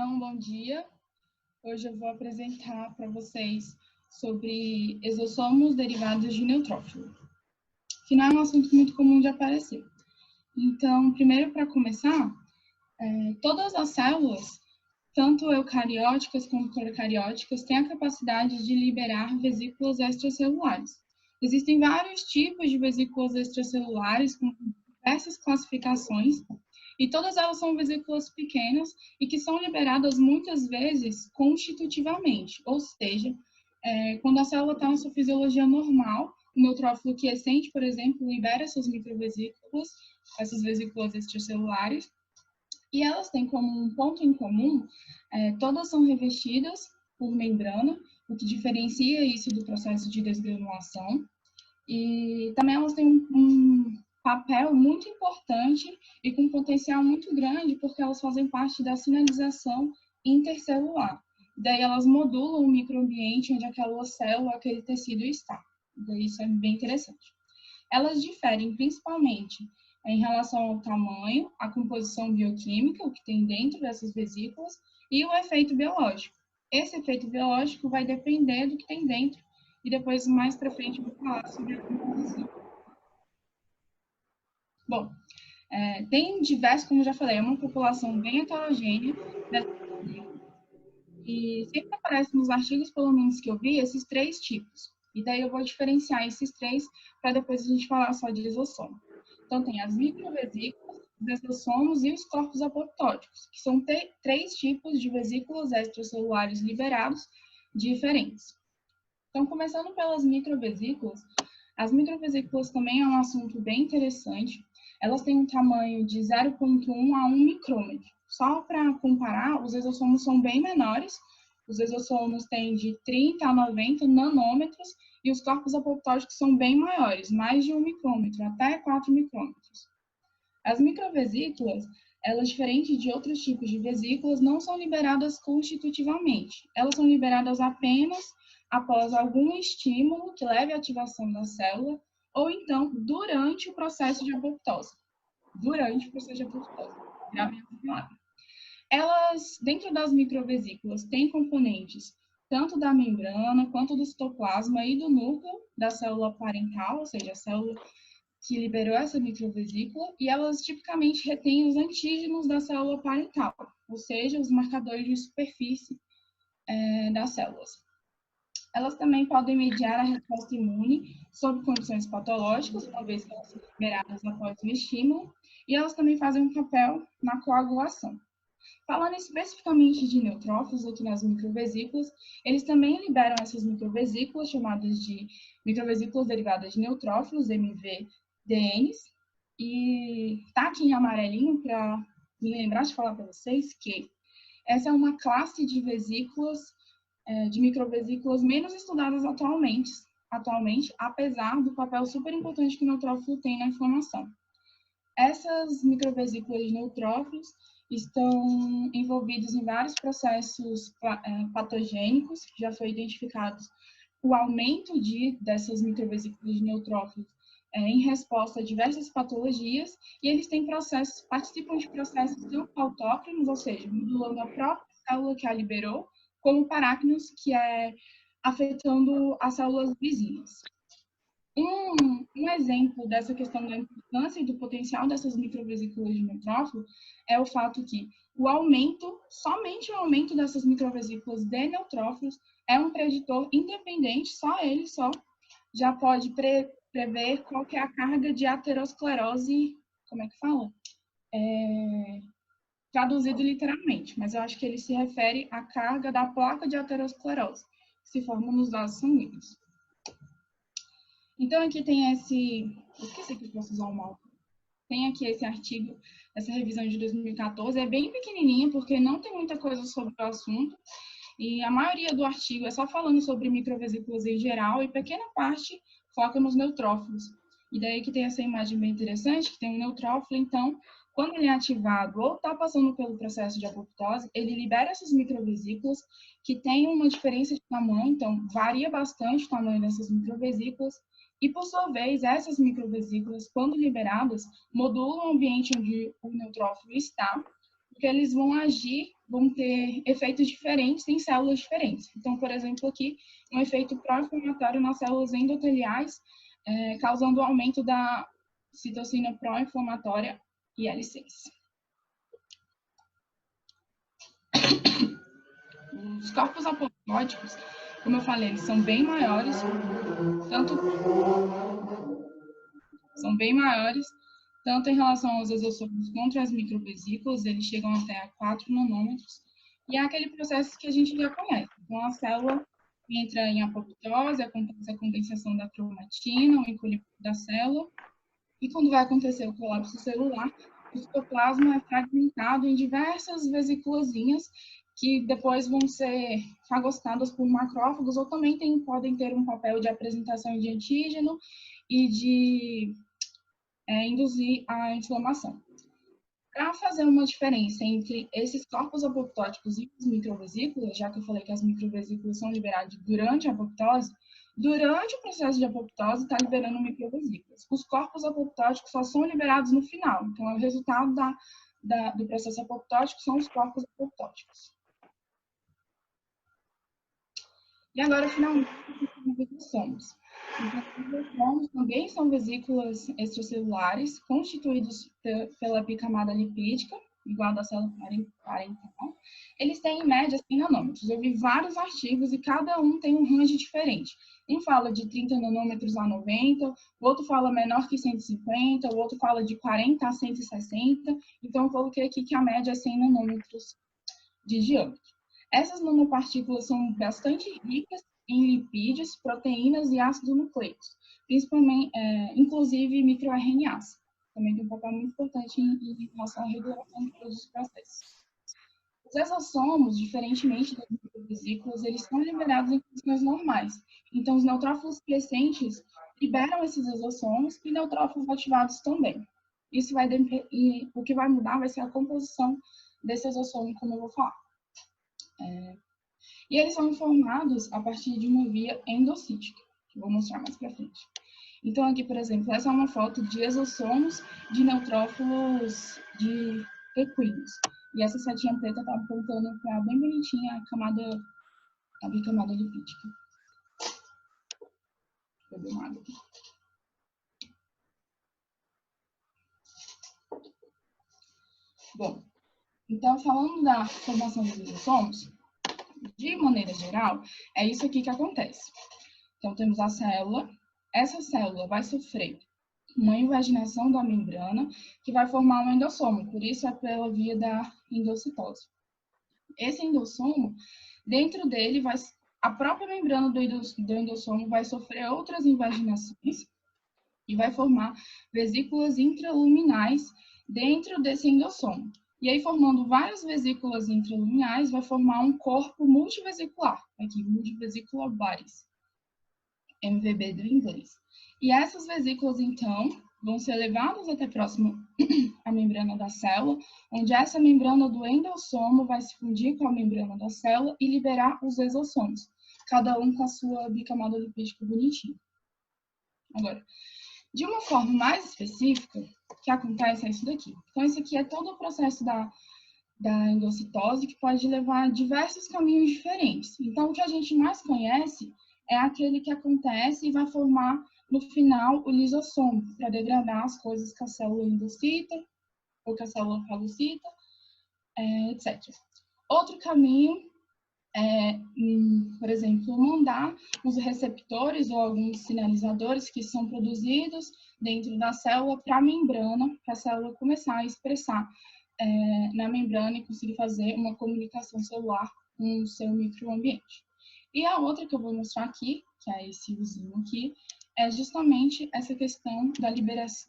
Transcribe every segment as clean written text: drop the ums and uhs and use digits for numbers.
Então, bom dia. Hoje eu vou apresentar para vocês sobre exossomos derivados de neutrófilo, que não é um assunto muito comum de aparecer. Então, primeiro, para começar, todas as células, tanto eucarióticas como procarióticas, têm a capacidade de liberar vesículas extracelulares. Existem vários tipos de vesículas extracelulares com diversas classificações, e todas elas são vesículas pequenas e que são liberadas muitas vezes constitutivamente, ou seja, quando a célula está na sua fisiologia normal, o neutrófilo quiescente, por exemplo, libera essas microvesículas, essas vesículas extracelulares, e elas têm como um ponto em comum, todas são revestidas por membrana, o que diferencia isso do processo de desgranulação, e também elas têm um papel muito importante e com potencial muito grande, porque elas fazem parte da sinalização intercelular. Daí elas modulam o microambiente onde aquela célula, aquele tecido está. Daí isso é bem interessante. Elas diferem principalmente em relação ao tamanho, a composição bioquímica, o que tem dentro dessas vesículas, e o efeito biológico. Esse efeito biológico vai depender do que tem dentro, e depois, mais para frente, eu vou falar sobre a composição. Bom, tem diversos, como eu já falei, é uma população bem heterogênea, e sempre aparece nos artigos, pelo menos que eu vi, esses três tipos. E daí eu vou diferenciar esses três para depois a gente falar só de exossomo. Então, tem as microvesículas, os exossomos e os corpos apoptóticos, que são três tipos de vesículas extracelulares liberados diferentes. Então, começando pelas microvesículas, as microvesículas também é um assunto bem interessante. Elas têm um tamanho de 0,1 a 1 micrômetro. Só para comparar, os exossomos são bem menores. Os exossomos têm de 30 a 90 nanômetros e os corpos apoptóticos são bem maiores, mais de 1 micrômetro, até 4 micrômetros. As microvesículas, elas, diferente de outros tipos de vesículas, não são liberadas constitutivamente. Elas são liberadas apenas após algum estímulo que leve à ativação da célula, ou então durante o processo de apoptose. Durante o processo de apoptose. Elas, dentro das microvesículas, têm componentes tanto da membrana, quanto do citoplasma e do núcleo da célula parental, ou seja, a célula que liberou essa microvesícula, e elas tipicamente retêm os antígenos da célula parental, ou seja, os marcadores de superfície das células. Elas também podem mediar a resposta imune sob condições patológicas, uma vez que elas são liberadas após o estímulo, e elas também fazem um papel na coagulação. Falando especificamente de neutrófilos aqui nas microvesículas, eles também liberam essas microvesículas, chamadas de microvesículas derivadas de neutrófilos, MVDNs, e tá aqui em amarelinho para me lembrar de falar para vocês que essa é uma classe de vesículas, de microvesículas menos estudadas atualmente, apesar do papel super importante que o neutrófilo tem na inflamação. Essas microvesículas de neutrófilos estão envolvidos em vários processos patogênicos, já foi identificado o aumento dessas microvesículas de neutrófilos em resposta a diversas patologias, e eles participam de processos tanto autócrinos, ou seja, modulando a própria célula que a liberou, como paráquinos, que é afetando as células vizinhas. Um exemplo dessa questão da importância e do potencial dessas microvesículas de neutrófilo é o fato que somente o aumento dessas microvesículas de neutrófilos é um preditor independente, só já pode prever qual que é a carga de aterosclerose, como é que fala? Traduzido literalmente, mas eu acho que ele se refere à carga da placa de aterosclerose, que se forma nos vasos sanguíneos. Então, aqui tem esqueci que eu posso usar o mapa. Tem aqui esse artigo, essa revisão de 2014, é bem pequenininha, porque não tem muita coisa sobre o assunto, e a maioria do artigo é só falando sobre microvesículas em geral, e pequena parte foca nos neutrófilos. E daí que tem essa imagem bem interessante, que tem um neutrófilo, então, quando ele é ativado ou está passando pelo processo de apoptose, ele libera essas microvesículas que têm uma diferença de tamanho, então varia bastante o tamanho dessas microvesículas, e, por sua vez, essas microvesículas, quando liberadas, modulam o ambiente onde o neutrófilo está, porque eles vão agir, vão ter efeitos diferentes em células diferentes. Então, por exemplo, aqui, um efeito pró-inflamatório nas células endoteliais, causando o aumento da citocina pró-inflamatória IL-6. Os corpos apoptóticos, como eu falei, eles são bem maiores, tanto em relação aos exossomos quanto às microvesículas, eles chegam até a 4 nanômetros, e é aquele processo que a gente já conhece. Então, a célula entra em apoptose, acontece a condensação da cromatina, o encolhimento da célula, e quando vai acontecer o colapso celular, o citoplasma é fragmentado em diversas vesículazinhas, que depois vão ser fagocitadas por macrófagos, ou também podem ter um papel de apresentação de antígeno e de induzir a inflamação. Para fazer uma diferença entre esses corpos apoptóticos e as microvesículas, já que eu falei que as microvesículas são liberadas durante a apoptose, durante o processo de apoptose está liberando microvesículas. Os corpos apoptóticos só são liberados no final, então é o resultado do processo apoptótico são os corpos apoptóticos. E agora, finalmente, os exossomos. Os exossomos também são vesículas extracelulares constituídos pela bicamada lipídica, igual da célula parental. Eles têm, em média, 100 nanômetros. Eu vi vários artigos e cada um tem um range diferente. Um fala de 30 nanômetros a 90, o outro fala menor que 150, o outro fala de 40 a 160. Então, eu coloquei aqui que a média é 100 nanômetros de diâmetro. Essas nanopartículas são bastante ricas em lipídios, proteínas e ácidos nucleicos, principalmente, inclusive microRNAs. Também tem um papel muito importante em relação à regulação de todos os processos. Os exossomos, diferentemente das microvesículas, eles são liberados em condições normais. Então, os neutrófilos quiescentes liberam esses exossomos e neutrófilos ativados também. Isso o que vai mudar vai ser a composição desse exossomo, como eu vou falar. E eles são formados a partir de uma via endocítica, que eu vou mostrar mais para frente. Então, aqui, por exemplo, essa é uma foto de exossomos de neutrófilos de equinos. E essa setinha preta está apontando para bem bonitinha a bicamada lipídica. Vou beber uma água aqui. Bom, então, falando da formação dos exossomos, de maneira geral, é isso aqui que acontece. Então, temos a célula. Essa célula vai sofrer uma invaginação da membrana que vai formar um endossomo, por isso é pela via da endocitose. Esse endossomo, dentro dele, a própria membrana do endossomo vai sofrer outras invaginações e vai formar vesículas intraluminais dentro desse endossomo. E aí, formando várias vesículas intraluminais, vai formar um corpo multivesicular, aqui, multivesicular bodies, MVB do inglês. E essas vesículas, então, vão ser levadas até próximo à membrana da célula, onde essa membrana do endossomo vai se fundir com a membrana da célula e liberar os exossomos, cada um com a sua bicamada lipídica bonitinha. Agora, de uma forma mais específica, o que acontece é isso daqui. Então, esse aqui é todo o processo da endocitose, que pode levar a diversos caminhos diferentes. Então, o que a gente mais conhece é aquele que acontece e vai formar, no final, o lisossomo, para degradar as coisas que a célula endocita, ou que a célula fagocita, etc. Outro caminho é, por exemplo, mandar os receptores ou alguns sinalizadores que são produzidos dentro da célula para a membrana, para a célula começar a expressar na membrana e conseguir fazer uma comunicação celular com o seu microambiente. E a outra que eu vou mostrar aqui, que é esse usinho aqui, é justamente essa questão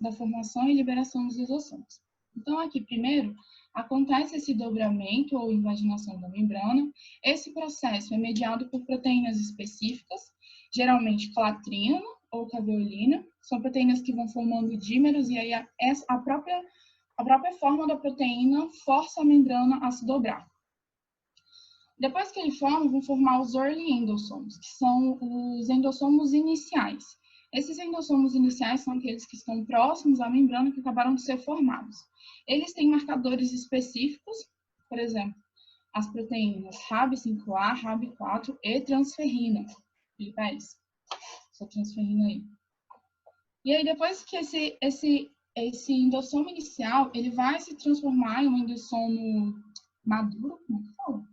da formação e liberação dos exossomos. Então, aqui, primeiro, acontece esse dobramento ou invaginação da membrana. Esse processo é mediado por proteínas específicas, geralmente clatrina ou caveolina. São proteínas que vão formando dímeros e aí a própria forma da proteína força a membrana a se dobrar. Depois que ele forma, vão formar os early endossomos, que são os endossomos iniciais. Esses endossomos iniciais são aqueles que estão próximos à membrana que acabaram de ser formados. Eles têm marcadores específicos por exemplo, as proteínas Rab5A, Rab4 e transferrina. Felipe, essa transferrina aí. E aí, depois que esse endossomo inicial, ele vai se transformar em um endossomo maduro, como que fala?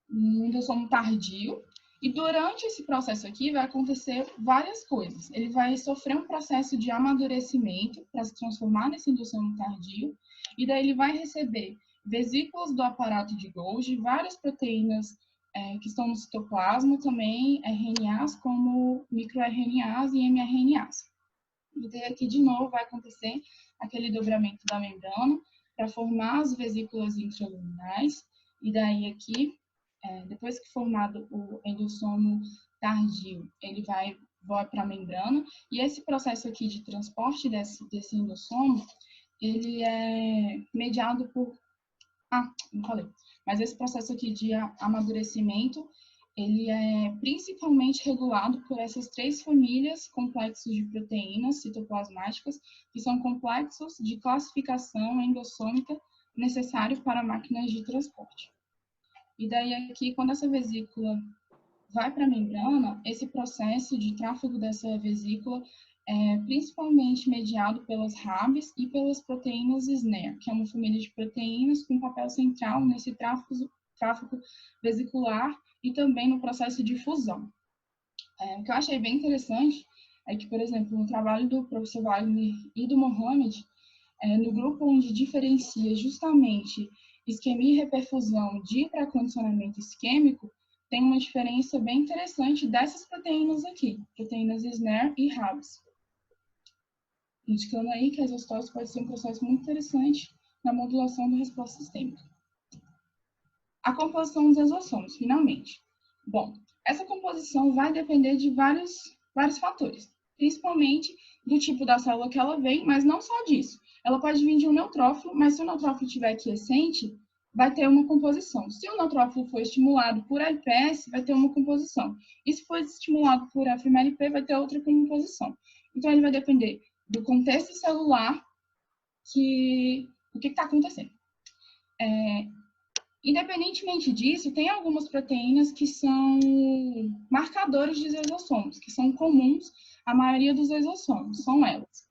Um endossomo tardio. E durante esse processo aqui vai acontecer várias coisas. Ele vai sofrer um processo de amadurecimento para se transformar nesse endossomo tardio. E daí ele vai receber vesículas do aparato de Golgi, várias proteínas que estão no citoplasma, também RNAs como microRNAs e mRNAs. E daí aqui de novo vai acontecer aquele dobramento da membrana para formar as vesículas intraluminais. E daí aqui, depois que formado o endossomo tardio, ele vai para a membrana. E esse processo aqui de transporte desse endossomo, ele é mediado por... não falei. Mas esse processo aqui de amadurecimento, ele é principalmente regulado por essas 3 famílias complexos de proteínas citoplasmáticas, que são complexos de classificação endossômica necessários para máquinas de transporte. E daí aqui, quando essa vesícula vai para a membrana, esse processo de tráfego dessa vesícula é principalmente mediado pelas Rabs e pelas proteínas SNER, que é uma família de proteínas com papel central nesse tráfego vesicular e também no processo de fusão. O que eu achei bem interessante é que, por exemplo, no trabalho do professor Wagner e do Mohamed, no grupo onde diferencia justamente isquemia e reperfusão de pré-condicionamento isquêmico, tem uma diferença bem interessante dessas proteínas aqui, proteínas SNER e Rabs. Indicando aí que a exostose pode ser um processo muito interessante na modulação da resposta sistêmica. A composição dos exossomos, finalmente. Bom, essa composição vai depender de vários fatores, principalmente do tipo da célula que ela vem, mas não só disso. Ela pode vir de um neutrófilo, mas se o neutrófilo estiver quiescente, vai ter uma composição. Se o neutrófilo for estimulado por LPS, vai ter uma composição. E se for estimulado por FMLP, vai ter outra composição. Então, ele vai depender do contexto celular o que está acontecendo. Independentemente disso, tem algumas proteínas que são marcadores de exossomos, que são comuns à maioria dos exossomos. São elas: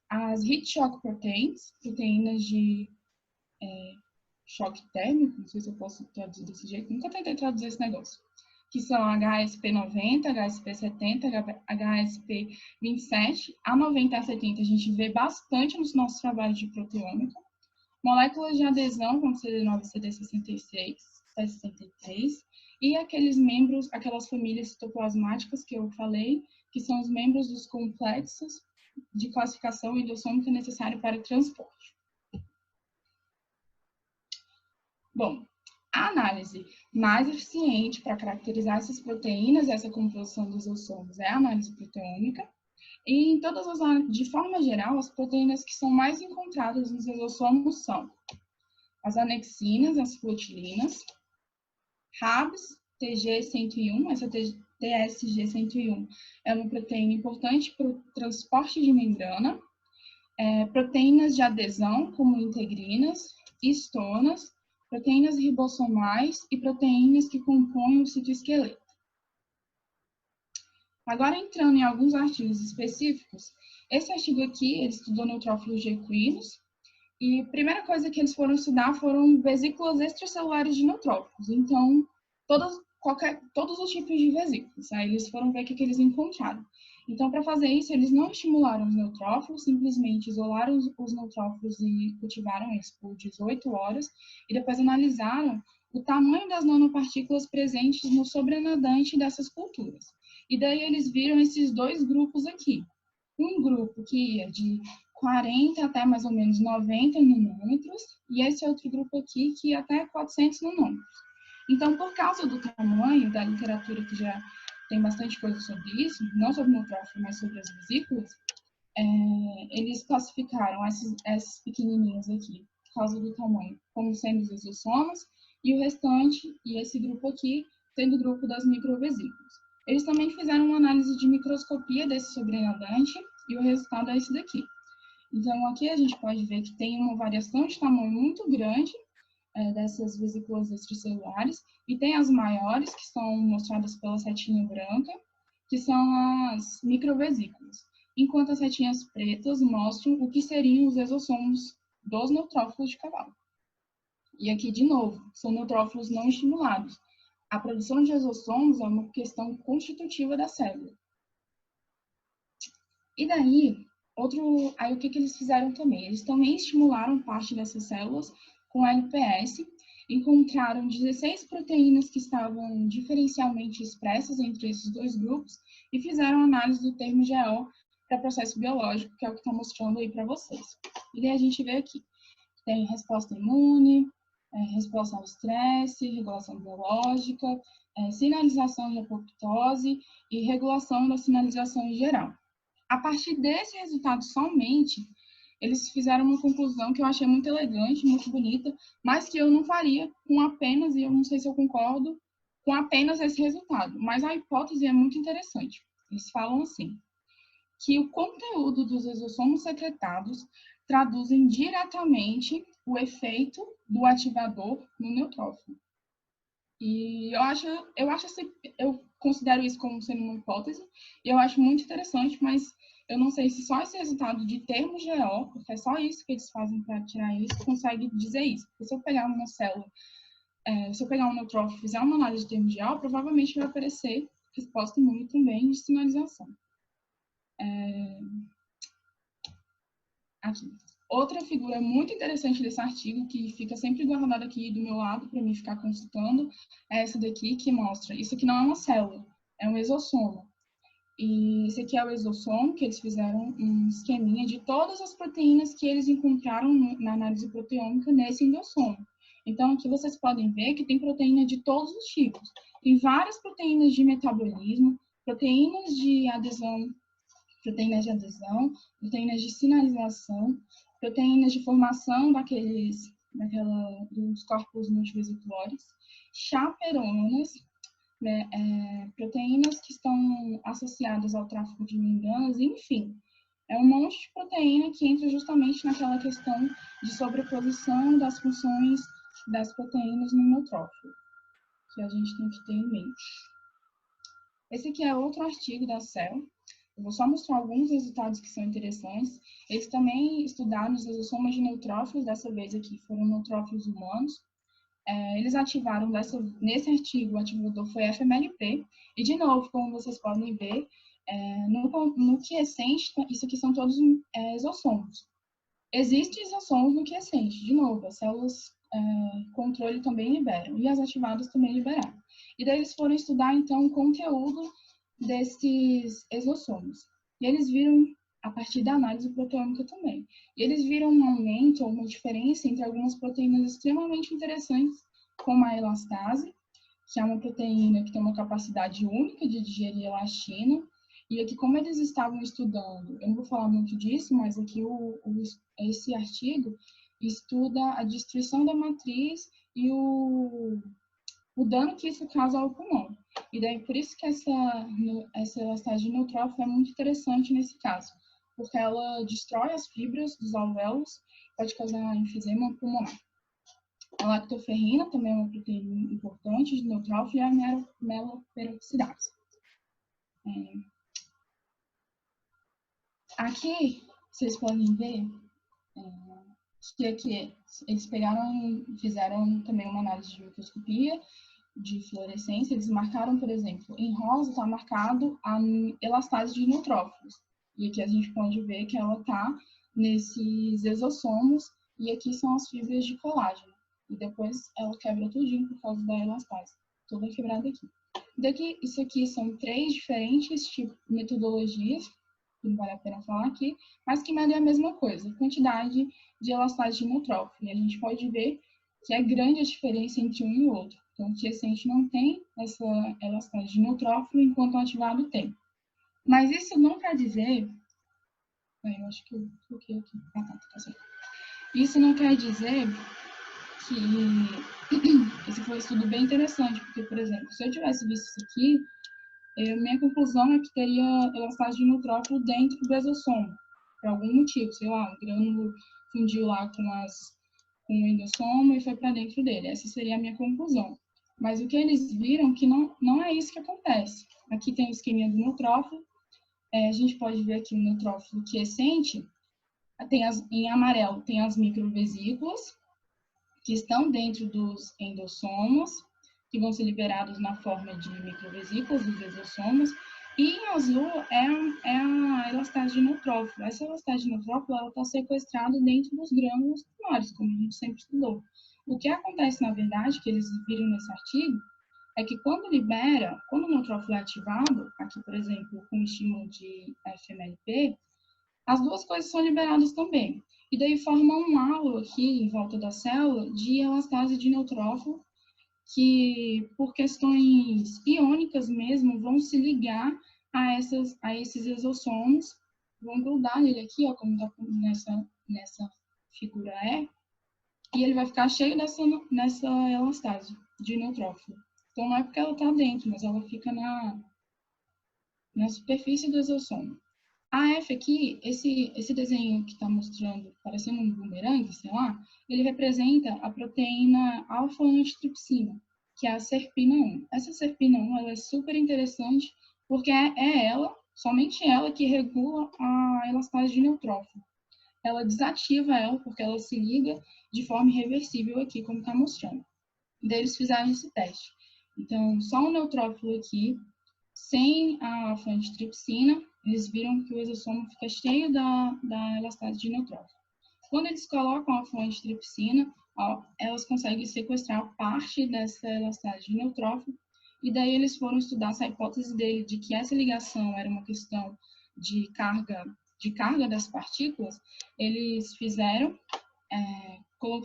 as heat shock proteins, proteínas de choque térmico, não sei se eu posso traduzir desse jeito, nunca tentei traduzir esse negócio, que são HSP90, HSP70, HSP27. A 90 e a 70 a gente vê bastante nos nossos trabalhos de proteômica. Moléculas de adesão, como CD9 e CD66, CD63, e aquelas famílias citoplasmáticas que eu falei, que são os membros dos complexos de classificação endossômica necessário para transporte. Bom, a análise mais eficiente para caracterizar essas proteínas, essa composição dos exossomos, é a análise proteômica. E de forma geral, as proteínas que são mais encontradas nos exossomos são as anexinas, as flotilinas, Rabs, TG101, essa TSG101 é uma proteína importante para o transporte de membrana, proteínas de adesão, como integrinas, histonas, proteínas ribossomais e proteínas que compõem o citoesqueleto. Agora, entrando em alguns artigos específicos, esse artigo aqui, ele estudou neutrófilos de equinos, e a primeira coisa que eles foram estudar foram vesículas extracelulares de neutrófilos. Então, todos os tipos de vesículas. Aí eles foram ver o que eles encontraram. Então, para fazer isso, eles não estimularam os neutrófilos, simplesmente isolaram os neutrófilos e cultivaram eles por 18 horas, e depois analisaram o tamanho das nanopartículas presentes no sobrenadante dessas culturas. E daí eles viram esses 2 grupos aqui. Um grupo que ia de 40 até mais ou menos 90 nanômetros, e esse outro grupo aqui que ia até 400 nanômetros. Então, por causa do tamanho da literatura, que já tem bastante coisa sobre isso, não sobre o neutrófilo, mas sobre as vesículas, eles classificaram essas pequenininhas aqui, por causa do tamanho, como sendo os exossomos, e o restante, e esse grupo aqui, sendo o grupo das microvesículas. Eles também fizeram uma análise de microscopia desse sobrenadante, e o resultado é esse daqui. Então, aqui a gente pode ver que tem uma variação de tamanho muito grande, dessas vesículas extracelulares, e tem as maiores, que são mostradas pela setinha branca, que são as microvesículas, enquanto as setinhas pretas mostram o que seriam os exossomos dos neutrófilos de cavalo. E aqui, de novo, são neutrófilos não estimulados. A produção de exossomos é uma questão constitutiva da célula. E daí, o que eles fizeram também? Eles também estimularam parte dessas células com LPS, encontraram 16 proteínas que estavam diferencialmente expressas entre esses dois grupos e fizeram análise do termo GO para processo biológico, que é o que está mostrando aí para vocês. E daí a gente vê aqui, tem resposta imune, resposta ao estresse, regulação biológica, sinalização de apoptose e regulação da sinalização em geral. A partir desse resultado somente, eles fizeram uma conclusão que eu achei muito elegante, muito bonita, mas que eu não faria com apenas, e eu não sei se eu concordo, com apenas esse resultado. Mas a hipótese é muito interessante. Eles falam assim, que o conteúdo dos exossomos secretados traduzem diretamente o efeito do ativador no neutrófilo. E eu considero isso como sendo uma hipótese, e eu acho muito interessante, mas eu não sei se só esse resultado de termo GO, porque é só isso que eles fazem para tirar isso, consegue dizer isso. Porque se eu pegar uma célula, se eu pegar um neutrófilo e fizer uma análise de termo GO, provavelmente vai aparecer resposta imune também de sinalização. Aqui. Outra figura muito interessante desse artigo, que fica sempre guardada aqui do meu lado, para mim ficar consultando, é essa daqui, que mostra, isso aqui não é uma célula, é um exossomo. E esse aqui é o exossomo, que eles fizeram um esqueminha de todas as proteínas que eles encontraram na análise proteômica nesse endossomo. Então, aqui vocês podem ver que tem proteína de todos os tipos. Tem várias proteínas de metabolismo, proteínas de adesão, proteínas de sinalização, proteínas de formação dos corpos multivesiculares, chaperonas, né, proteínas que estão associadas ao tráfego de membranas, enfim. É um monte de proteína que entra justamente naquela questão de sobreposição das funções das proteínas no neutrófilo, que a gente tem que ter em mente. Esse aqui é outro artigo da Cell. Eu vou só mostrar alguns resultados que são interessantes. Eles também estudaram os exossomas de neutrófilos, dessa vez aqui foram neutrófilos humanos. Eles ativaram, nesse artigo, o ativador foi FMLP, e de novo, como vocês podem ver, no quiescente, isso aqui são todos exossomos. Existem exossomos no quiescente, de novo, as células controle também liberam, e as ativadas também liberaram. E daí eles foram estudar, então, o conteúdo desses exossomos. E eles viram, a partir da análise proteômica também, e eles viram um aumento ou uma diferença entre algumas proteínas extremamente interessantes, como a elastase, que é uma proteína que tem uma capacidade única de digerir elastina. E aqui, como eles estavam estudando, eu não vou falar muito disso, mas aqui esse artigo estuda a destruição da matriz e o dano que isso causa ao pulmão. E daí, por isso que essa elastase de neutrófilo é muito interessante nesse caso, porque ela destrói as fibras dos alvéolos, pode causar enfisema pulmonar. A lactoferrina também é uma proteína importante de neutrófilo, e a meloperoxidase. Aqui, vocês podem ver que aqui eles fizeram também uma análise de microscopia, de fluorescência. Eles marcaram, por exemplo, em rosa está marcado a elastase de neutrófilos. E aqui a gente pode ver que ela está nesses exossomos, e aqui são as fibras de colágeno. E depois ela quebra tudinho por causa da elastase. Toda quebrada aqui. Daqui, isso aqui são 3 diferentes metodologias, que não vale a pena falar aqui, mas que medem a mesma coisa, quantidade de elastase de neutrófilo. E a gente pode ver que é grande a diferença entre um e o outro. Então, o quiescente não tem essa elastase de neutrófilo, enquanto o ativado tem. Mas isso não quer dizer... Eu acho que eu coloquei aqui. Tá certo. Isso não quer dizer que esse foi um estudo bem interessante, porque, por exemplo, se eu tivesse visto isso aqui, minha conclusão é que teria elastase de neutrófilo dentro do exossomo, por algum motivo, sei lá, um grânulo fundiu lá com o endossomo e foi para dentro dele. Essa seria a minha conclusão. Mas o que eles viram que não é isso que acontece. Aqui tem o esquema do neutrófilo. A gente pode ver aqui o neutrófilo quiescente. Em amarelo tem as microvesículas, que estão dentro dos endossomos, que vão ser liberados na forma de microvesículas, dos exossomos. E em azul é a elastase de neutrófilo. Essa elastase de neutrófilo está sequestrada dentro dos grânulos primários, como a gente sempre estudou. O que acontece, na verdade, que eles viram nesse artigo, é que quando o neutrófilo é ativado, aqui, por exemplo, com estímulo de FMLP, as duas coisas são liberadas também. E daí forma um halo aqui em volta da célula de elastase de neutrófilo, que por questões iônicas mesmo vão se ligar a esses exossomos, vão grudar nele aqui, ó, como está nessa figura e ele vai ficar cheio nessa elastase de neutrófilo. Então não é porque ela está dentro, mas ela fica na superfície do exossomo. A F aqui, esse desenho que está mostrando, parecendo um bumerangue, sei lá, ele representa a proteína alfa-antitripsina, que é a serpina 1. Essa serpina 1 ela é super interessante porque é ela, somente ela, que regula a elastase de neutrófilo. Ela desativa ela porque ela se liga de forma irreversível aqui, como está mostrando. Daí eles fizeram esse teste. Então, só o neutrófilo aqui, sem a alfa-antitripsina, eles viram que o exossomo fica cheio da elastase de neutrófilo. Quando eles colocam a alfa-antitripsina, elas conseguem sequestrar parte dessa elastase de neutrófilo, e daí eles foram estudar essa hipótese dele de que essa ligação era uma questão de carga das partículas. Eles fizeram com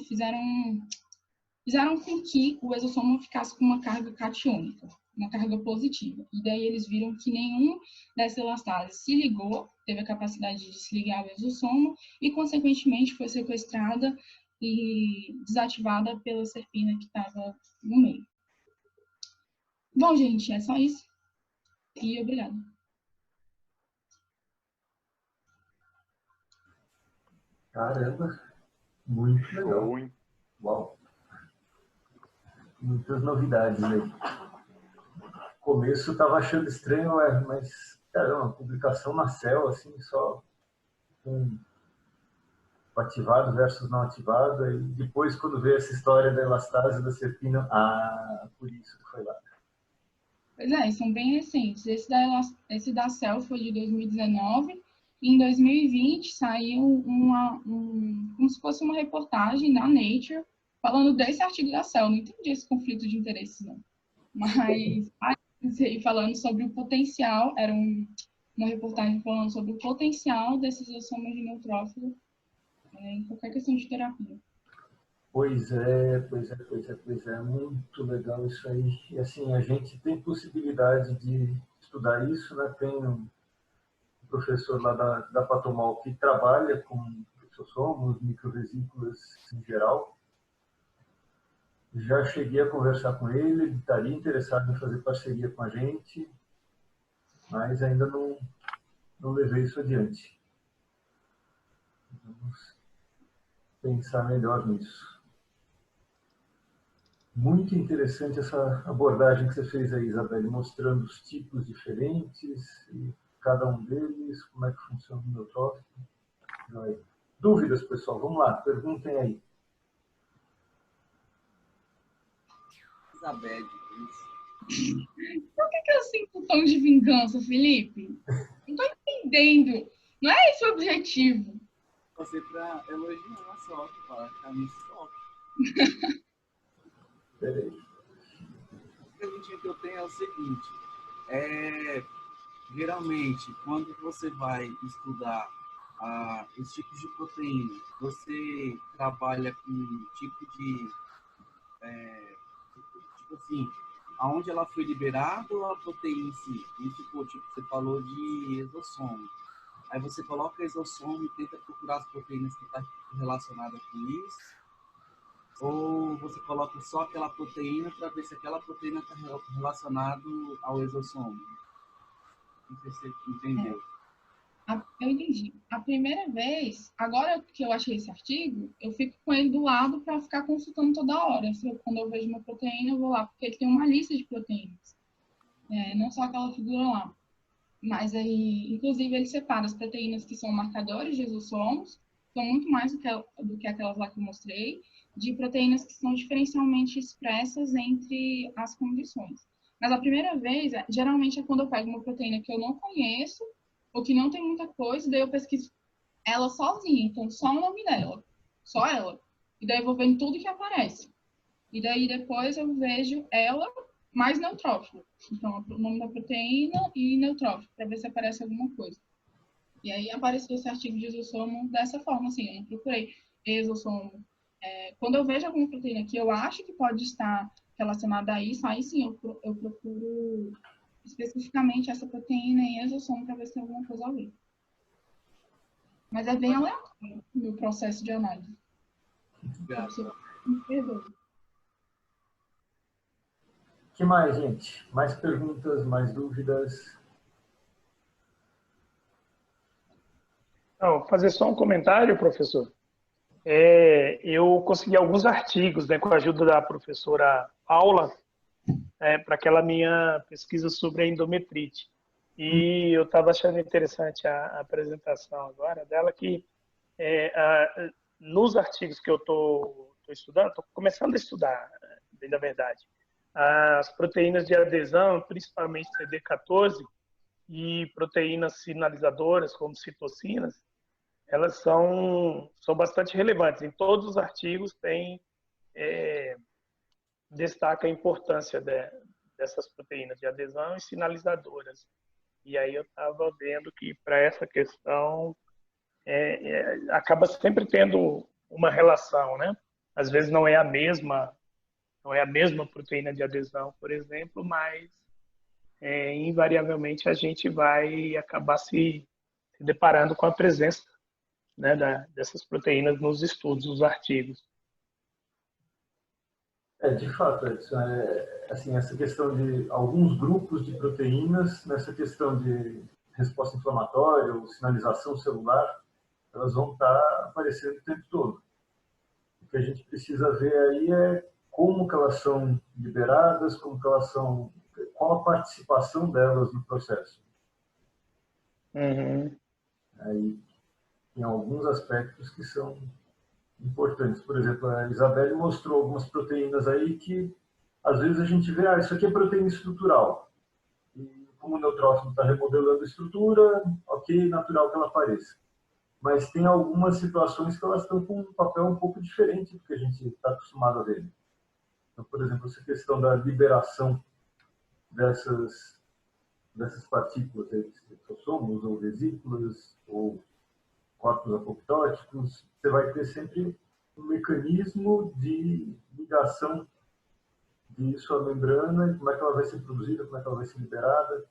que o exossomo ficasse com uma carga catiônica, uma carga positiva. E daí eles viram que nenhum dessas elastases se ligou, teve a capacidade de se ligar ao exossomo e, consequentemente, foi sequestrada e desativada pela serpina que estava no meio. Bom, gente, é só isso. E obrigada. Caramba, muito legal. Show. Uau. Muitas novidades aí. No começo eu estava achando estranho, mas, caramba, uma publicação na Cell, assim, só com ativado versus não ativado, e depois, quando veio essa história da elastase da serpina, por isso que foi lá. Pois é, são bem recentes. Esse da Cell foi de 2019, e em 2020 saiu como se fosse uma reportagem da Nature falando desse artigo da Cell. Não entendi esse conflito de interesses, não. Mas falando sobre o potencial, era uma reportagem falando sobre o potencial desses exossomos de neutrófilo em qualquer questão de terapia. Pois é, muito legal isso aí. E assim, a gente tem possibilidade de estudar isso, né? Tem um professor lá da Patomol que trabalha com exossomos, microvesículas em geral. Já cheguei a conversar com ele, ele estaria interessado em fazer parceria com a gente, mas ainda não levei isso adiante. Vamos pensar melhor nisso. Muito interessante essa abordagem que você fez aí, Isabelle, mostrando os tipos diferentes, e cada um deles, como é que funciona o neutrófilo. Dúvidas, pessoal? Vamos lá, perguntem aí. Isabelle, Por que eu sinto um tom de vingança, Felipe? Não tô entendendo. Não é esse o objetivo. Você para elogiar só, para camisa top. Peraí. A perguntinha que eu tenho é o seguinte: geralmente, quando você vai estudar os tipos de proteína, você trabalha com um tipo de, tipo assim, aonde ela foi liberada ou a proteína em si? Vamos supor, tipo, você falou de exossomo. Aí você coloca exossomo e tenta procurar as proteínas que estão relacionadas com isso. Ou você coloca só aquela proteína para ver se aquela proteína está relacionada ao exossomo. Não sei se você entendeu. Eu entendi. A primeira vez, agora que eu achei esse artigo, eu fico com ele do lado para ficar consultando toda hora. Quando eu vejo uma proteína, eu vou lá, porque ele tem uma lista de proteínas. Não só aquela figura lá. Mas aí, inclusive, ele separa as proteínas que são marcadores de exossomos, são muito mais do que aquelas lá que eu mostrei, de proteínas que são diferencialmente expressas entre as condições. Mas a primeira vez, geralmente é quando eu pego uma proteína que eu não conheço, ou que não tem muita coisa, daí eu pesquiso ela sozinha, então só o nome dela, só ela. E daí eu vou vendo tudo que aparece. E daí depois eu vejo ela mais neutrófilo. Então, o nome da proteína e neutrófilo, para ver se aparece alguma coisa. E aí apareceu esse artigo de exossomo dessa forma, assim, eu não procurei exossomo. Quando eu vejo alguma proteína que eu acho que pode estar relacionada a isso, aí sim eu procuro especificamente essa proteína em exossomo para ver se tem alguma coisa a ver. Mas é bem aleatório o meu processo de análise. Me perdoe. O que mais, gente? Mais perguntas, mais dúvidas? Não, fazer só um comentário, professor. Eu consegui alguns artigos, né, com a ajuda da professora Paula, para aquela minha pesquisa sobre a endometrite. E eu estava achando interessante a apresentação agora dela, que nos artigos que eu estou estudando, estou começando a estudar, bem da verdade, as proteínas de adesão, principalmente CD14, e proteínas sinalizadoras, como citocinas, elas são bastante relevantes. Em todos os artigos tem destaca a importância dessas proteínas de adesão e sinalizadoras. E aí eu estava vendo que para essa questão acaba sempre tendo uma relação, né? Às vezes não é a mesma proteína de adesão, por exemplo, mas invariavelmente a gente vai acabar se deparando com a presença, né, dessas proteínas nos estudos, nos artigos. De fato, Edson, assim, essa questão de alguns grupos de proteínas, nessa questão de resposta inflamatória ou sinalização celular, elas vão estar aparecendo o tempo todo. O que a gente precisa ver aí é como que elas são liberadas, como que elas são, qual a participação delas no processo. Uhum. Aí tem alguns aspectos que são importantes. Por exemplo, a Isabelle mostrou algumas proteínas aí que às vezes a gente vê, isso aqui é proteína estrutural. E como o neutrófilo está remodelando a estrutura, ok, natural que ela apareça. Mas tem algumas situações que elas estão com um papel um pouco diferente do que a gente está acostumado a ver. Então, por exemplo, essa questão da liberação dessas partículas, lisossomos ou vesículas ou corpos apoptóticos, você vai ter sempre um mecanismo de ligação disso à membrana, como é que ela vai ser produzida, como é que ela vai ser liberada.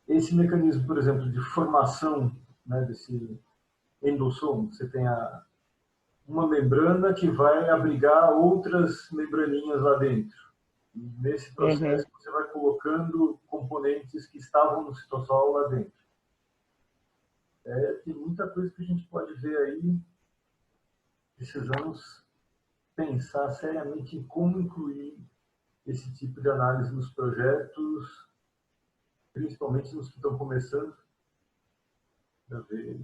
Esse mecanismo, por exemplo, de formação, né, desse endossomo, você tem uma membrana que vai abrigar outras membraninhas lá dentro. E nesse processo você vai colocando componentes que estavam no citosol lá dentro. Tem muita coisa que a gente pode ver aí. Precisamos pensar seriamente em como incluir esse tipo de análise nos projetos, principalmente nos que estão começando, para ver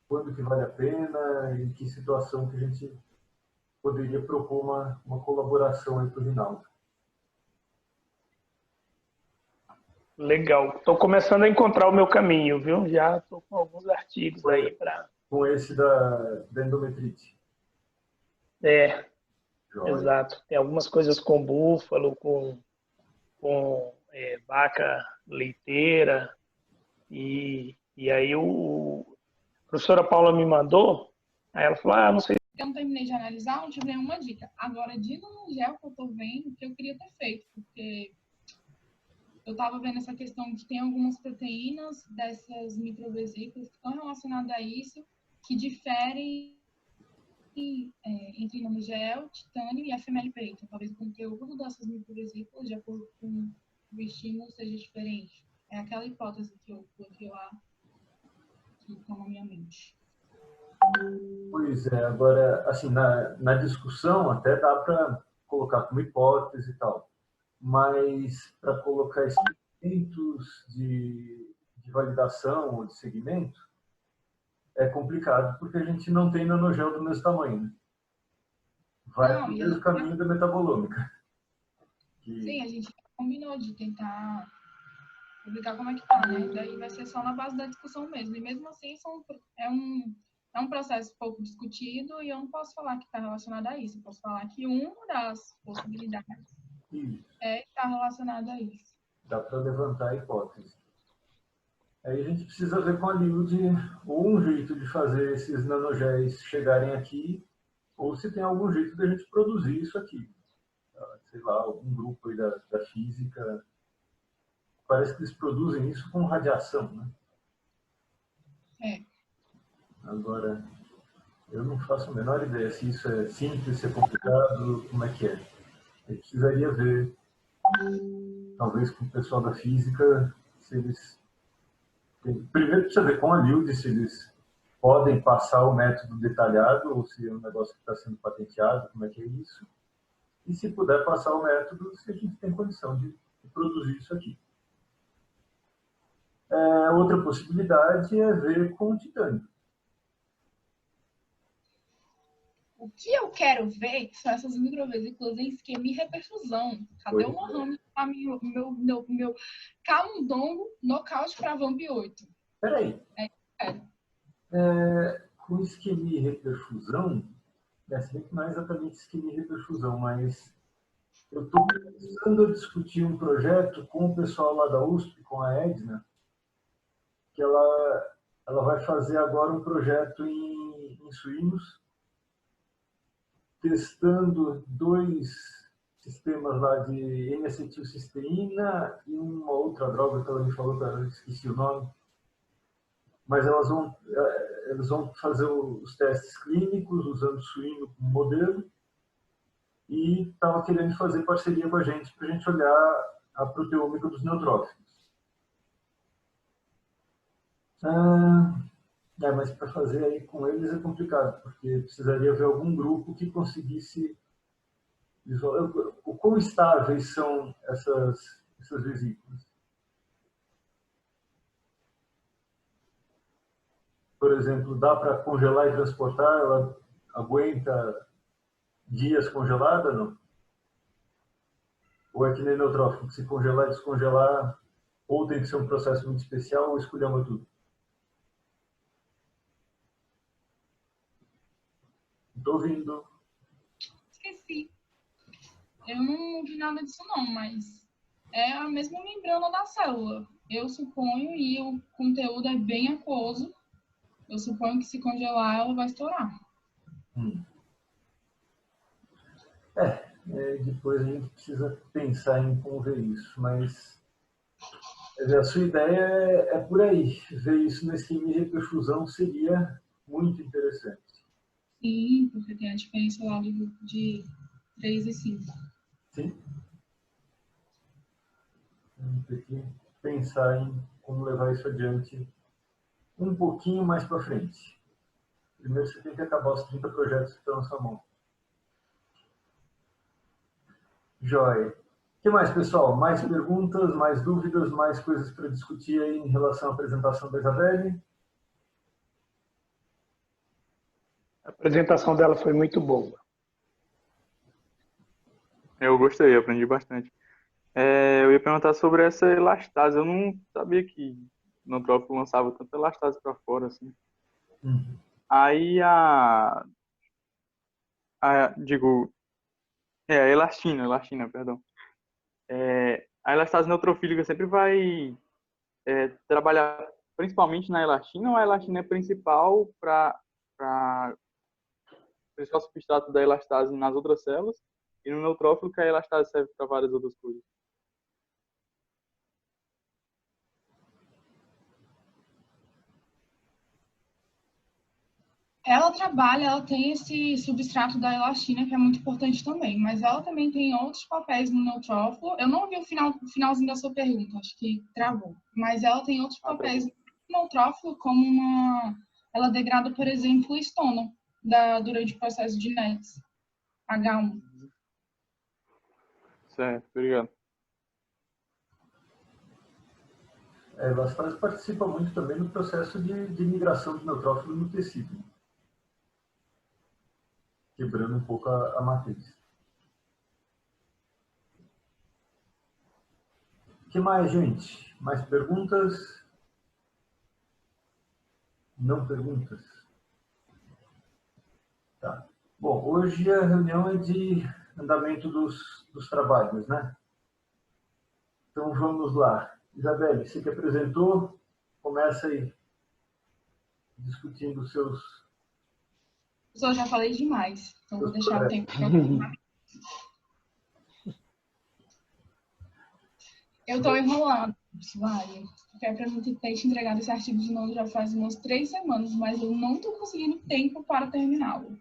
quando que vale a pena, em que situação que a gente poderia propor uma colaboração aí para o Rinaldo. Legal. Estou começando a encontrar o meu caminho, viu? Já estou com alguns artigos aí para... Com esse da endometrite. Exato. Tem algumas coisas com búfalo, com vaca leiteira. E aí a professora Paula me mandou, aí ela falou, não sei. Eu não terminei de analisar, não tive nenhuma dica. Agora, diga no gel que eu estou vendo, que eu queria ter feito, porque eu estava vendo essa questão de tem algumas proteínas dessas microvesículas que estão relacionadas a isso, que diferem entre nanogel, titânio e FMLP. Então, talvez o conteúdo dessas microvesículas, de acordo com o estímulo seja diferente. É aquela hipótese que eu coloquei lá, que está na minha mente. Pois é, agora, assim, na discussão até dá para colocar como hipótese e tal, mas para colocar experimentos de validação ou de segmento é complicado, porque a gente não tem nanogel do mesmo tamanho, né? Vai Não, para o e a mesmo gente, caminho da metabolômica. sim, a gente combinou de tentar publicar como é que tá, né? Daí vai ser só na base da discussão mesmo. E mesmo assim, é um processo pouco discutido e eu não posso falar que está relacionado a isso. Eu posso falar que uma das possibilidades é estar relacionado a isso. Dá para levantar a hipótese. Aí a gente precisa ver com a Lild ou um jeito de fazer esses nanogéis chegarem aqui, ou se tem algum jeito de a gente produzir isso aqui. Sei lá, algum grupo aí da física. Parece que eles produzem isso com radiação, né? É. Agora, eu não faço a menor ideia se isso é simples, se é complicado, como é que é. Eu precisaria ver, talvez com o pessoal da física, se eles... Primeiro precisa ver com a Lild se eles podem passar o método detalhado ou se é um negócio que está sendo patenteado, como é que é isso. E se puder passar o método, se a gente tem condição de produzir isso aqui. Outra possibilidade é ver com o titânio. O que eu quero ver são essas microvesículas em esquema e reperfusão. Cadê o Mohamed? Meu camundongo nocaute para Vamp 8. Peraí. Com isquemia e reperfusão, se bem que não é exatamente isquemia e reperfusão, mas eu estou começando a discutir um projeto com o pessoal lá da USP, com a Edna, que ela vai fazer agora um projeto em suínos, testando 2 sistemas lá de N-acetilcisteína e uma outra droga que ela me falou, que eu esqueci o nome. Mas eles vão fazer os testes clínicos usando suíno como modelo e estava querendo fazer parceria com a gente para a gente olhar a proteômica dos neutrófilos. Mas para fazer aí com eles é complicado, porque precisaria ver algum grupo que conseguisse isolar. O quão estáveis são essas vesículas? Por exemplo, dá para congelar e transportar? Ela aguenta dias congelada, não? Ou é que nem neutrófilo, que se congelar e descongelar, ou tem que ser um processo muito especial, ou escolhemos tudo? Estou ouvindo. Esqueci. Eu não vi nada disso não, mas é a mesma membrana da célula. Eu suponho, e o conteúdo é bem aquoso, eu suponho que se congelar ela vai estourar. Depois a gente precisa pensar em como ver isso, mas a sua ideia é por aí. Ver isso na isquemia e reperfusão seria muito interessante. Sim, porque tem a diferença lá do grupo de 3 e 5. Sim. Vamos ter que pensar em como levar isso adiante um pouquinho mais para frente. Primeiro você tem que acabar os 30 projetos que estão na sua mão. Joia. O que mais, pessoal? Mais perguntas, mais dúvidas, mais coisas para discutir aí em relação à apresentação da Isabelle? A apresentação dela foi muito boa. Eu gostei, aprendi bastante. Eu ia perguntar sobre essa elastase. Eu não sabia que no neutrófilo lançava tanta elastase para fora assim. Aí a elastina, perdão. A elastase neutrofílica sempre vai trabalhar principalmente na elastina, ou a elastina é principal para o substrato da elastase nas outras células, e no neutrófilo que a elastase serve para várias outras coisas? Ela trabalha, ela tem esse substrato da elastina, que é muito importante também, mas ela também tem outros papéis no neutrófilo. Eu não vi o finalzinho da sua pergunta, acho que travou. Mas ela tem outros papéis no neutrófilo, como ela degrada, por exemplo, o estono durante o processo de NETs, H1. Certo, obrigado. A elastase participa muito também no processo de migração do neutrófilo no tecido, quebrando um pouco a matriz. O que mais, gente? Mais perguntas? Não perguntas? Tá. Bom, hoje a reunião é de andamento dos trabalhos, né? Então vamos lá. Isabelle, você que apresentou, começa aí discutindo os seus... Eu já falei demais, então vou deixar o tempo para eu estou enrolando, vai. Porque para mim ter entregado esse artigo de novo já faz umas 3 semanas, mas eu não estou conseguindo tempo para terminá-lo.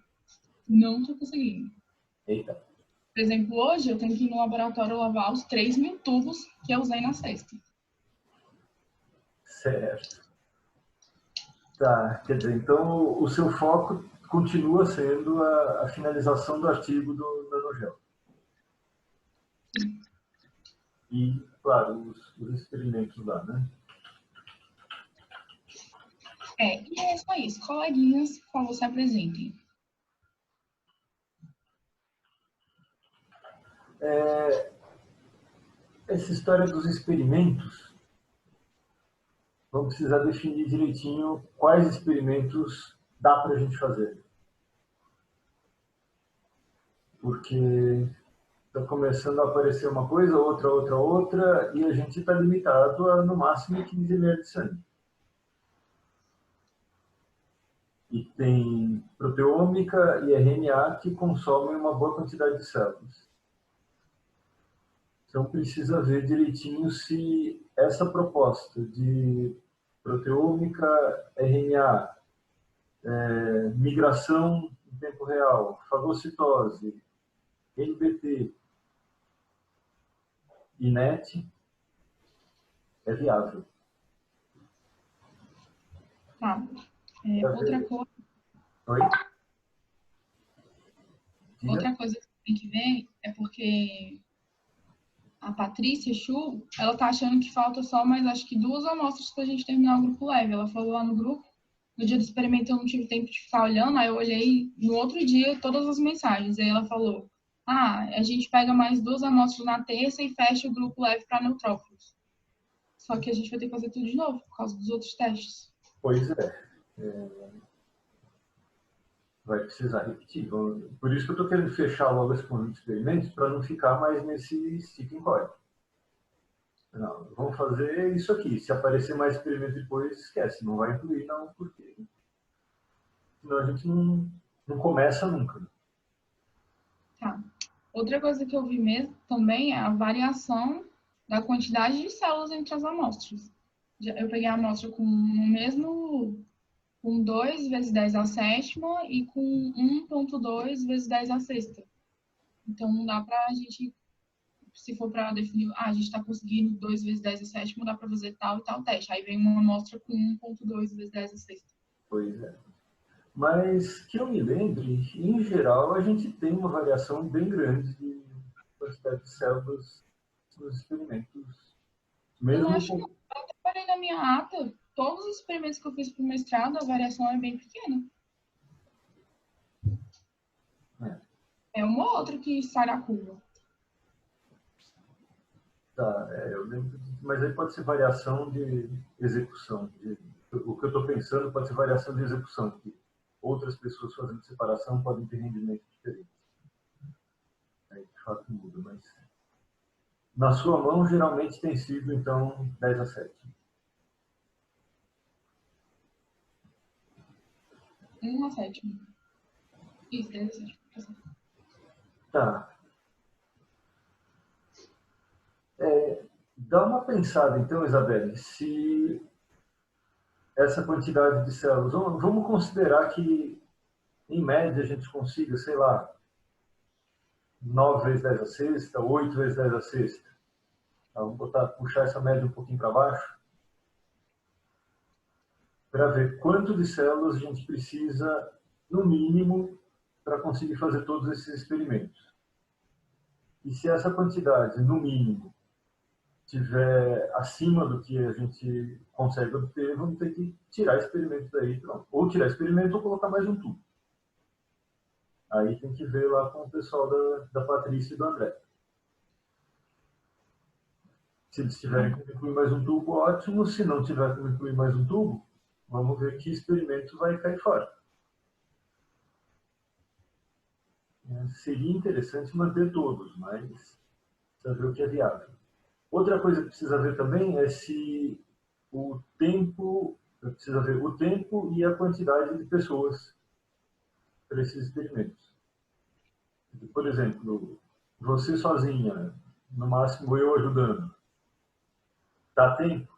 Não estou conseguindo. Eita. Por exemplo, hoje eu tenho que ir no laboratório lavar os 3.000 tubos que eu usei na sexta. Certo. Tá, quer dizer, então o seu foco continua sendo a finalização do artigo do nanogel. E, claro, os experimentos lá, né? E é só isso. Coleguinhas, por favor, se apresentem. Essa história dos experimentos, vamos precisar definir direitinho quais experimentos dá para a gente fazer. Porque está começando a aparecer uma coisa, outra, e a gente está limitado a, no máximo, 15 ml de sangue. E tem proteômica e RNA que consomem uma boa quantidade de células. Então, precisa ver direitinho se essa proposta de proteômica, RNA, migração em tempo real, fagocitose, NBT e NET é viável. Tá. Outra coisa... Oi? Outra coisa que tem que ver é porque a Patrícia Chu, ela tá achando que falta só mais, acho que 2 amostras para a gente terminar o grupo leve. Ela falou lá no grupo. No dia do experimento eu não tive tempo de ficar olhando, aí eu olhei no outro dia todas as mensagens. Aí ela falou, a gente pega mais 2 amostras na terça e fecha o grupo leve para neutrófilos. Só que a gente vai ter que fazer tudo de novo, por causa dos outros testes. Pois é. Vai precisar repetir. Por isso que eu estou querendo fechar logo esse conjunto de experimentos, para não ficar mais nesse stick and core. Não, vamos fazer isso aqui. Se aparecer mais experimento depois, esquece. Não vai incluir, não, porque senão a gente não começa nunca. Tá. Outra coisa que eu vi mesmo também é a variação da quantidade de células entre as amostras. Eu peguei a amostra com com 2 vezes 10 à sétima e com 1,2 vezes 10 à sexta. Então, não dá para a gente, se for para definir, a gente está conseguindo 2 vezes 10 à sétima, dá para fazer tal e tal teste. Aí vem uma amostra com 1,2 vezes 10 à sexta. Pois é. Mas que eu me lembre, em geral, a gente tem uma variação bem grande de quantidade de células nos experimentos. Mesmo eu não acho que eu trabalhei na minha ata. Todos os experimentos que eu fiz para o mestrado, a variação é bem pequena. É uma ou outra que sai da curva. Tá, eu lembro, mas aí pode ser variação de execução. O que eu estou pensando pode ser variação de execução, que outras pessoas fazendo separação podem ter rendimentos diferentes. Aí de fato muda, mas na sua mão geralmente tem sido então 10 a 7. 1 à sétima. Isso, 10 à sétima. Tá. Dá uma pensada então, Isabelle, se essa quantidade de células, vamos considerar que em média, a gente consiga, sei lá, 9 vezes 10 a sexta, 8 vezes 10 a sexta. Vamos puxar essa média um pouquinho para baixo, para ver quanto de células a gente precisa, no mínimo, para conseguir fazer todos esses experimentos. E se essa quantidade, no mínimo, estiver acima do que a gente consegue obter, vamos ter que tirar experimento daí, pronto. Ou tirar experimento ou colocar mais um tubo. Aí tem que ver lá com o pessoal da Patrícia e do André. Se eles tiverem que incluir mais um tubo, ótimo. Se não tiver que incluir mais um tubo, vamos ver que experimento vai cair fora. Seria interessante manter todos, mas precisa ver o que é viável. Outra coisa que precisa ver também é se o tempo, precisa ver o tempo e a quantidade de pessoas para esses experimentos. Por exemplo, você sozinha, no máximo eu ajudando, dá tempo?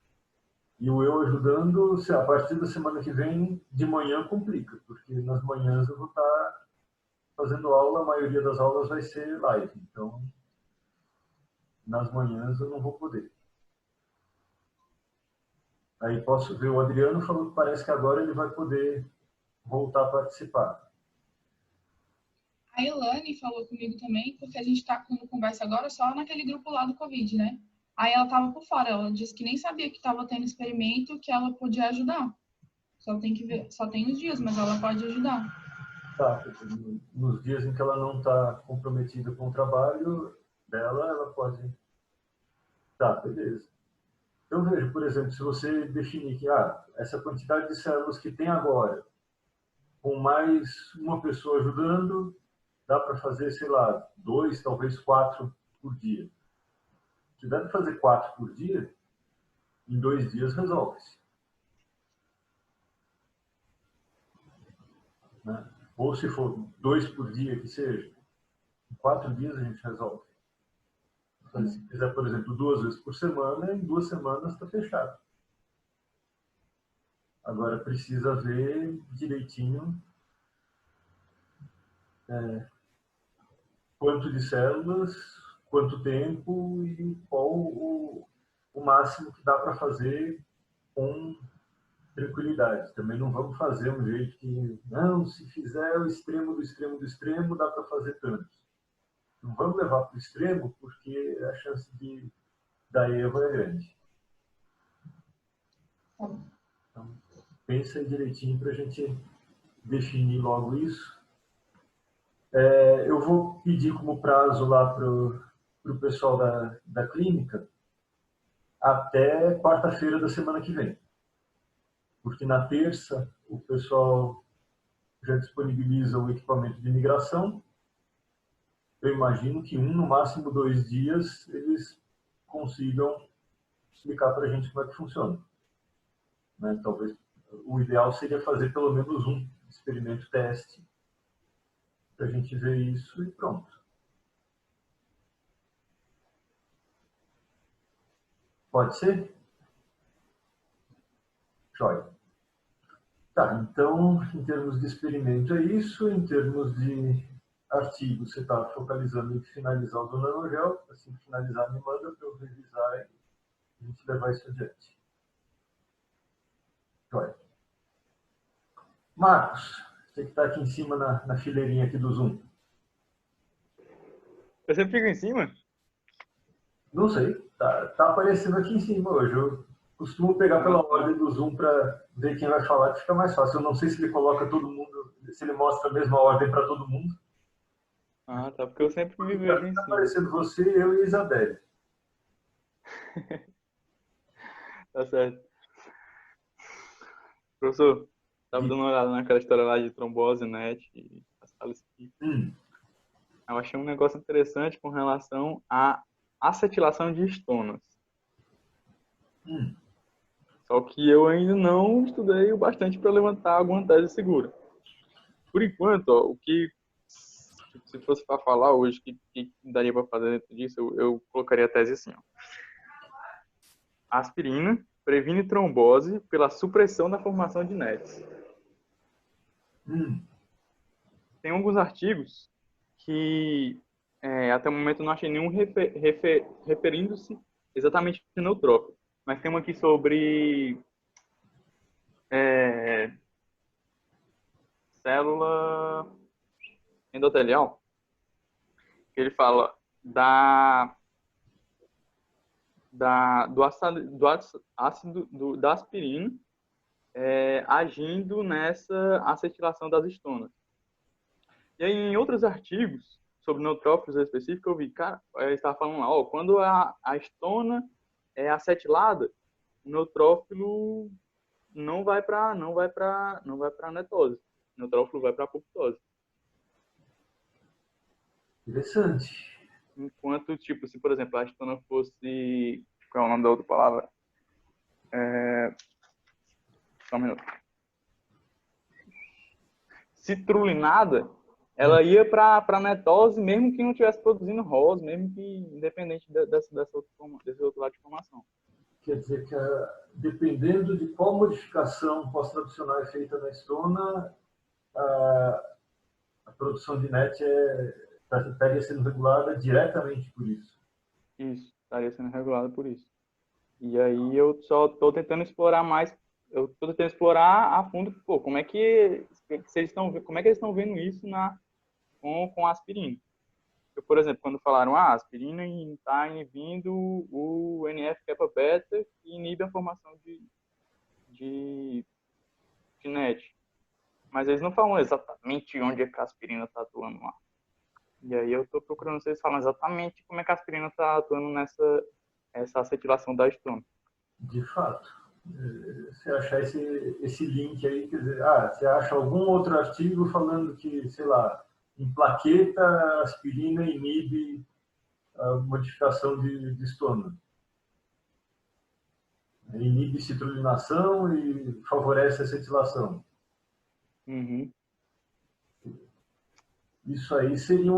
E o eu ajudando, a partir da semana que vem, de manhã complica, porque nas manhãs eu vou estar fazendo aula, a maioria das aulas vai ser live, então nas manhãs eu não vou poder. Aí posso ver, o Adriano falou que parece que agora ele vai poder voltar a participar. A Elane falou comigo também, porque a gente está com conversa agora só naquele grupo lá do Covid, né? Aí ela estava por fora, ela disse que nem sabia que estava tendo experimento, que ela podia ajudar. Só tem que ver, só tem os dias, mas ela pode ajudar. Tá, nos dias em que ela não está comprometida com o trabalho dela, ela pode... Tá, beleza. Então, veja, por exemplo, se você definir que essa quantidade de células que tem agora, com mais uma pessoa ajudando, dá para fazer, sei lá, 2, talvez 4 por dia. Se der para fazer 4 por dia, em 2 dias resolve-se. Né? Ou se for 2 por dia, que seja, em 4 dias a gente resolve. Então, se fizer, por exemplo, 2 vezes por semana, em 2 semanas está fechado. Agora precisa ver direitinho quanto de células, quanto tempo e qual o máximo que dá para fazer com tranquilidade. Também não vamos fazer um jeito que, não, se fizer o extremo do extremo do extremo, dá para fazer tanto. Não vamos levar para o extremo, porque a chance de dar erro é grande. Então, pensa aí direitinho para a gente definir logo isso. Eu vou pedir como prazo lá para o pessoal da clínica até quarta-feira da semana que vem. Porque na terça o pessoal já disponibiliza o equipamento de migração. Eu imagino que no máximo 2 dias, eles consigam explicar para a gente como é que funciona. Né? Talvez o ideal seria fazer pelo menos um experimento teste para a gente ver isso e pronto. Pode ser? Jóia. Tá, então, em termos de experimento é isso. Em termos de artigo, você está focalizando em finalizar o do nanogel. Assim que finalizar, me manda para eu revisar e a gente levar isso adiante. Jóia. Marcos, você que está aqui em cima na fileirinha aqui do Zoom. Eu sempre fico em cima? Não sei, tá aparecendo aqui em cima hoje. Eu costumo pegar pela ordem do Zoom para ver quem vai falar, que fica mais fácil. Eu não sei se ele coloca todo mundo, se ele mostra a mesma ordem para todo mundo. Ah, tá, porque eu sempre me vejo em Tá cima. aparecendo você, eu e a Isabelle. Tá certo. Professor, estava dando uma olhada naquela história lá de trombose, NET e as salas aqui. Eu achei um negócio interessante com relação à acetilação de estonas. Só que eu ainda não estudei o bastante para levantar alguma tese segura. Por enquanto, ó, o que, se fosse para falar hoje, que daria para fazer dentro disso, eu colocaria a tese assim. Ó. A aspirina previne trombose pela supressão da formação de NETs. tem alguns artigos que até o momento eu não achei nenhum referindo-se exatamente ao neutrófilo. Mas tem um aqui sobre célula endotelial, que ele fala da aspirina agindo nessa acetilação das estonas. E aí, em outros artigos sobre neutrófilos específicos, eu vi, cara, ele estava falando lá, quando a estona é acetilada, o neutrófilo não vai para anetose. O neutrófilo vai para apoptose. Interessante. Enquanto, tipo, se, por exemplo, a estona fosse... Qual é o nome da outra palavra? Só um minuto. Citrulinada, ela ia para anetose, mesmo que não estivesse produzindo ROS, mesmo que independente desse outro lado de formação. Quer dizer que, dependendo de qual modificação pós-traducional é feita na estona, a produção de NET estaria sendo regulada diretamente por isso. Isso, estaria sendo regulada por isso. E aí eu só estou tentando explorar mais, eu estou tentando explorar a fundo, como é que eles estão vendo isso com a aspirina. Eu, por exemplo, quando falaram, a aspirina está inibindo o NF-kappa-beta e inibe a formação de NET. Mas eles não falam exatamente onde é que a aspirina está atuando lá. E aí eu estou procurando se eles falam exatamente como é que a aspirina está atuando essa acetilação da estona. De fato. Se achar esse link aí, quer dizer, você acha algum outro artigo falando que, sei lá, em plaqueta, a aspirina inibe a modificação de estona. Inibe citrulinação e favorece a acetilação. Uhum. Isso aí seria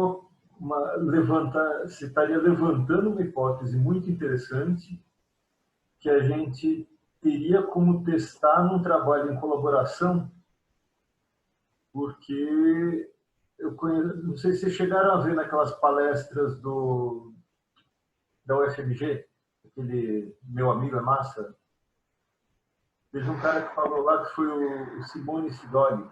você estaria levantando uma hipótese muito interessante que a gente teria como testar num trabalho em colaboração, porque não sei se vocês chegaram a ver naquelas palestras da UFMG, aquele Meu Amigo é Massa. Teve um cara que falou lá que foi o Simone Sidoli.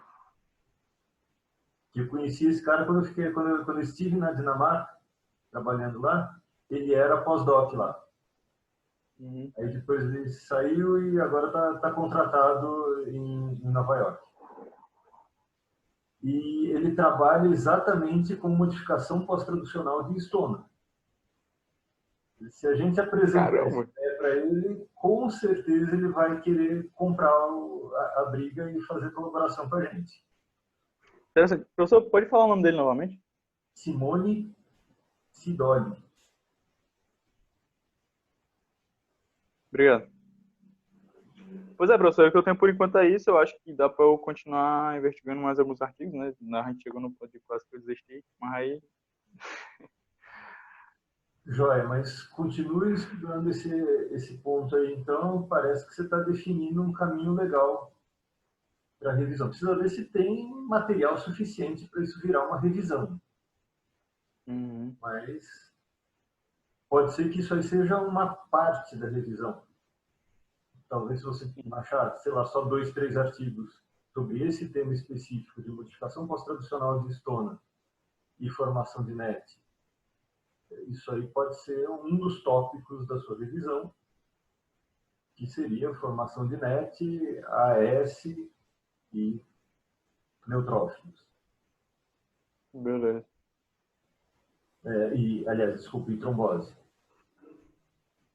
Que eu conheci esse cara quando eu estive na Dinamarca, trabalhando lá. Ele era pós-doc lá. Uhum. Aí depois ele saiu e agora está contratado em Nova York. E ele trabalha exatamente com modificação pós-traducional de estona. Se a gente apresentar essa ideia para ele, com certeza ele vai querer comprar a briga e fazer colaboração com a gente. Interessante. Professor, pode falar o nome dele novamente? Simone Sidoli. Obrigado. Pois é, professor, o que eu tenho por enquanto é isso. Eu acho que dá para eu continuar investigando mais alguns artigos, né? A gente chegou no ponto de quase que eu desisti, mas aí... Joia, mas continue estudando esse ponto aí, então. Parece que você está definindo um caminho legal para a revisão. Precisa ver se tem material suficiente para isso virar uma revisão. Uhum. Mas pode ser que isso aí seja uma parte da revisão. Talvez se você achar, sei lá, só 2, 3 artigos sobre esse tema específico de modificação pós-traducional de estona e formação de NET, isso aí pode ser um dos tópicos da sua revisão, que seria formação de NET, AS e neutrófilos. Beleza. Aliás, desculpe, e trombose.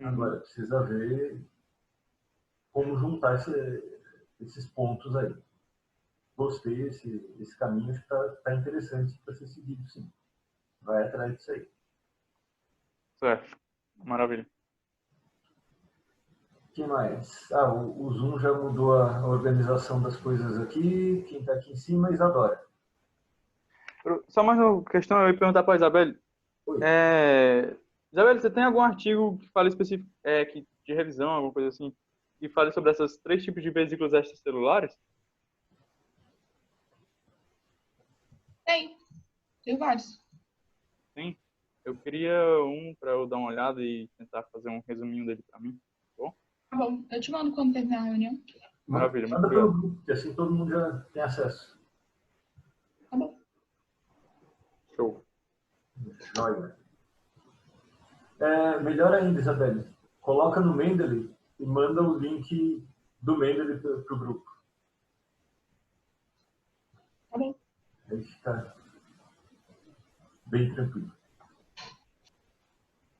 Agora, precisa ver como juntar esses pontos aí. Gostei, esse caminho acho que está interessante para ser seguido, sim. Vai atrás disso aí. Certo. Maravilha. O que mais? O Zoom já mudou a organização das coisas aqui. Quem está aqui em cima é Isadora. Só mais uma questão, eu ia perguntar para a Isabelle. Isabelle, você tem algum artigo que fale específico, de revisão, alguma coisa assim, que fale sobre esses 3 tipos de vesículas extracelulares? Tem vários. Sim. Eu queria um para eu dar uma olhada e tentar fazer um resuminho dele para mim. Bom? Tá bom, eu te mando quando terminar a reunião. Maravilha, muito Manda pelo obrigado. grupo, que assim todo mundo já tem acesso. Tá bom. Show. Joia. Melhor ainda, Isabelle, coloca no Mendeley e manda o link do Mendeley para o grupo. Tá bom. Aí fica bem tranquilo.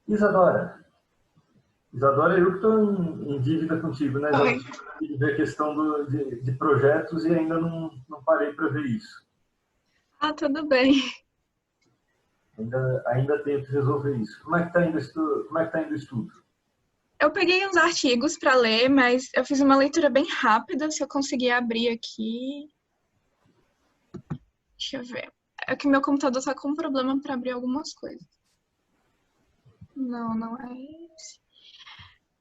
Isadora, eu que estou em dívida contigo, né? Oi. Já ver a questão de projetos e ainda não parei para ver isso. Ah, tudo bem. Ainda tenho que resolver isso. Como é que está indo o estudo? Eu peguei uns artigos para ler, mas eu fiz uma leitura bem rápida. Se eu conseguir abrir aqui. Deixa eu ver. É que meu computador tá com um problema para abrir algumas coisas. Não é esse.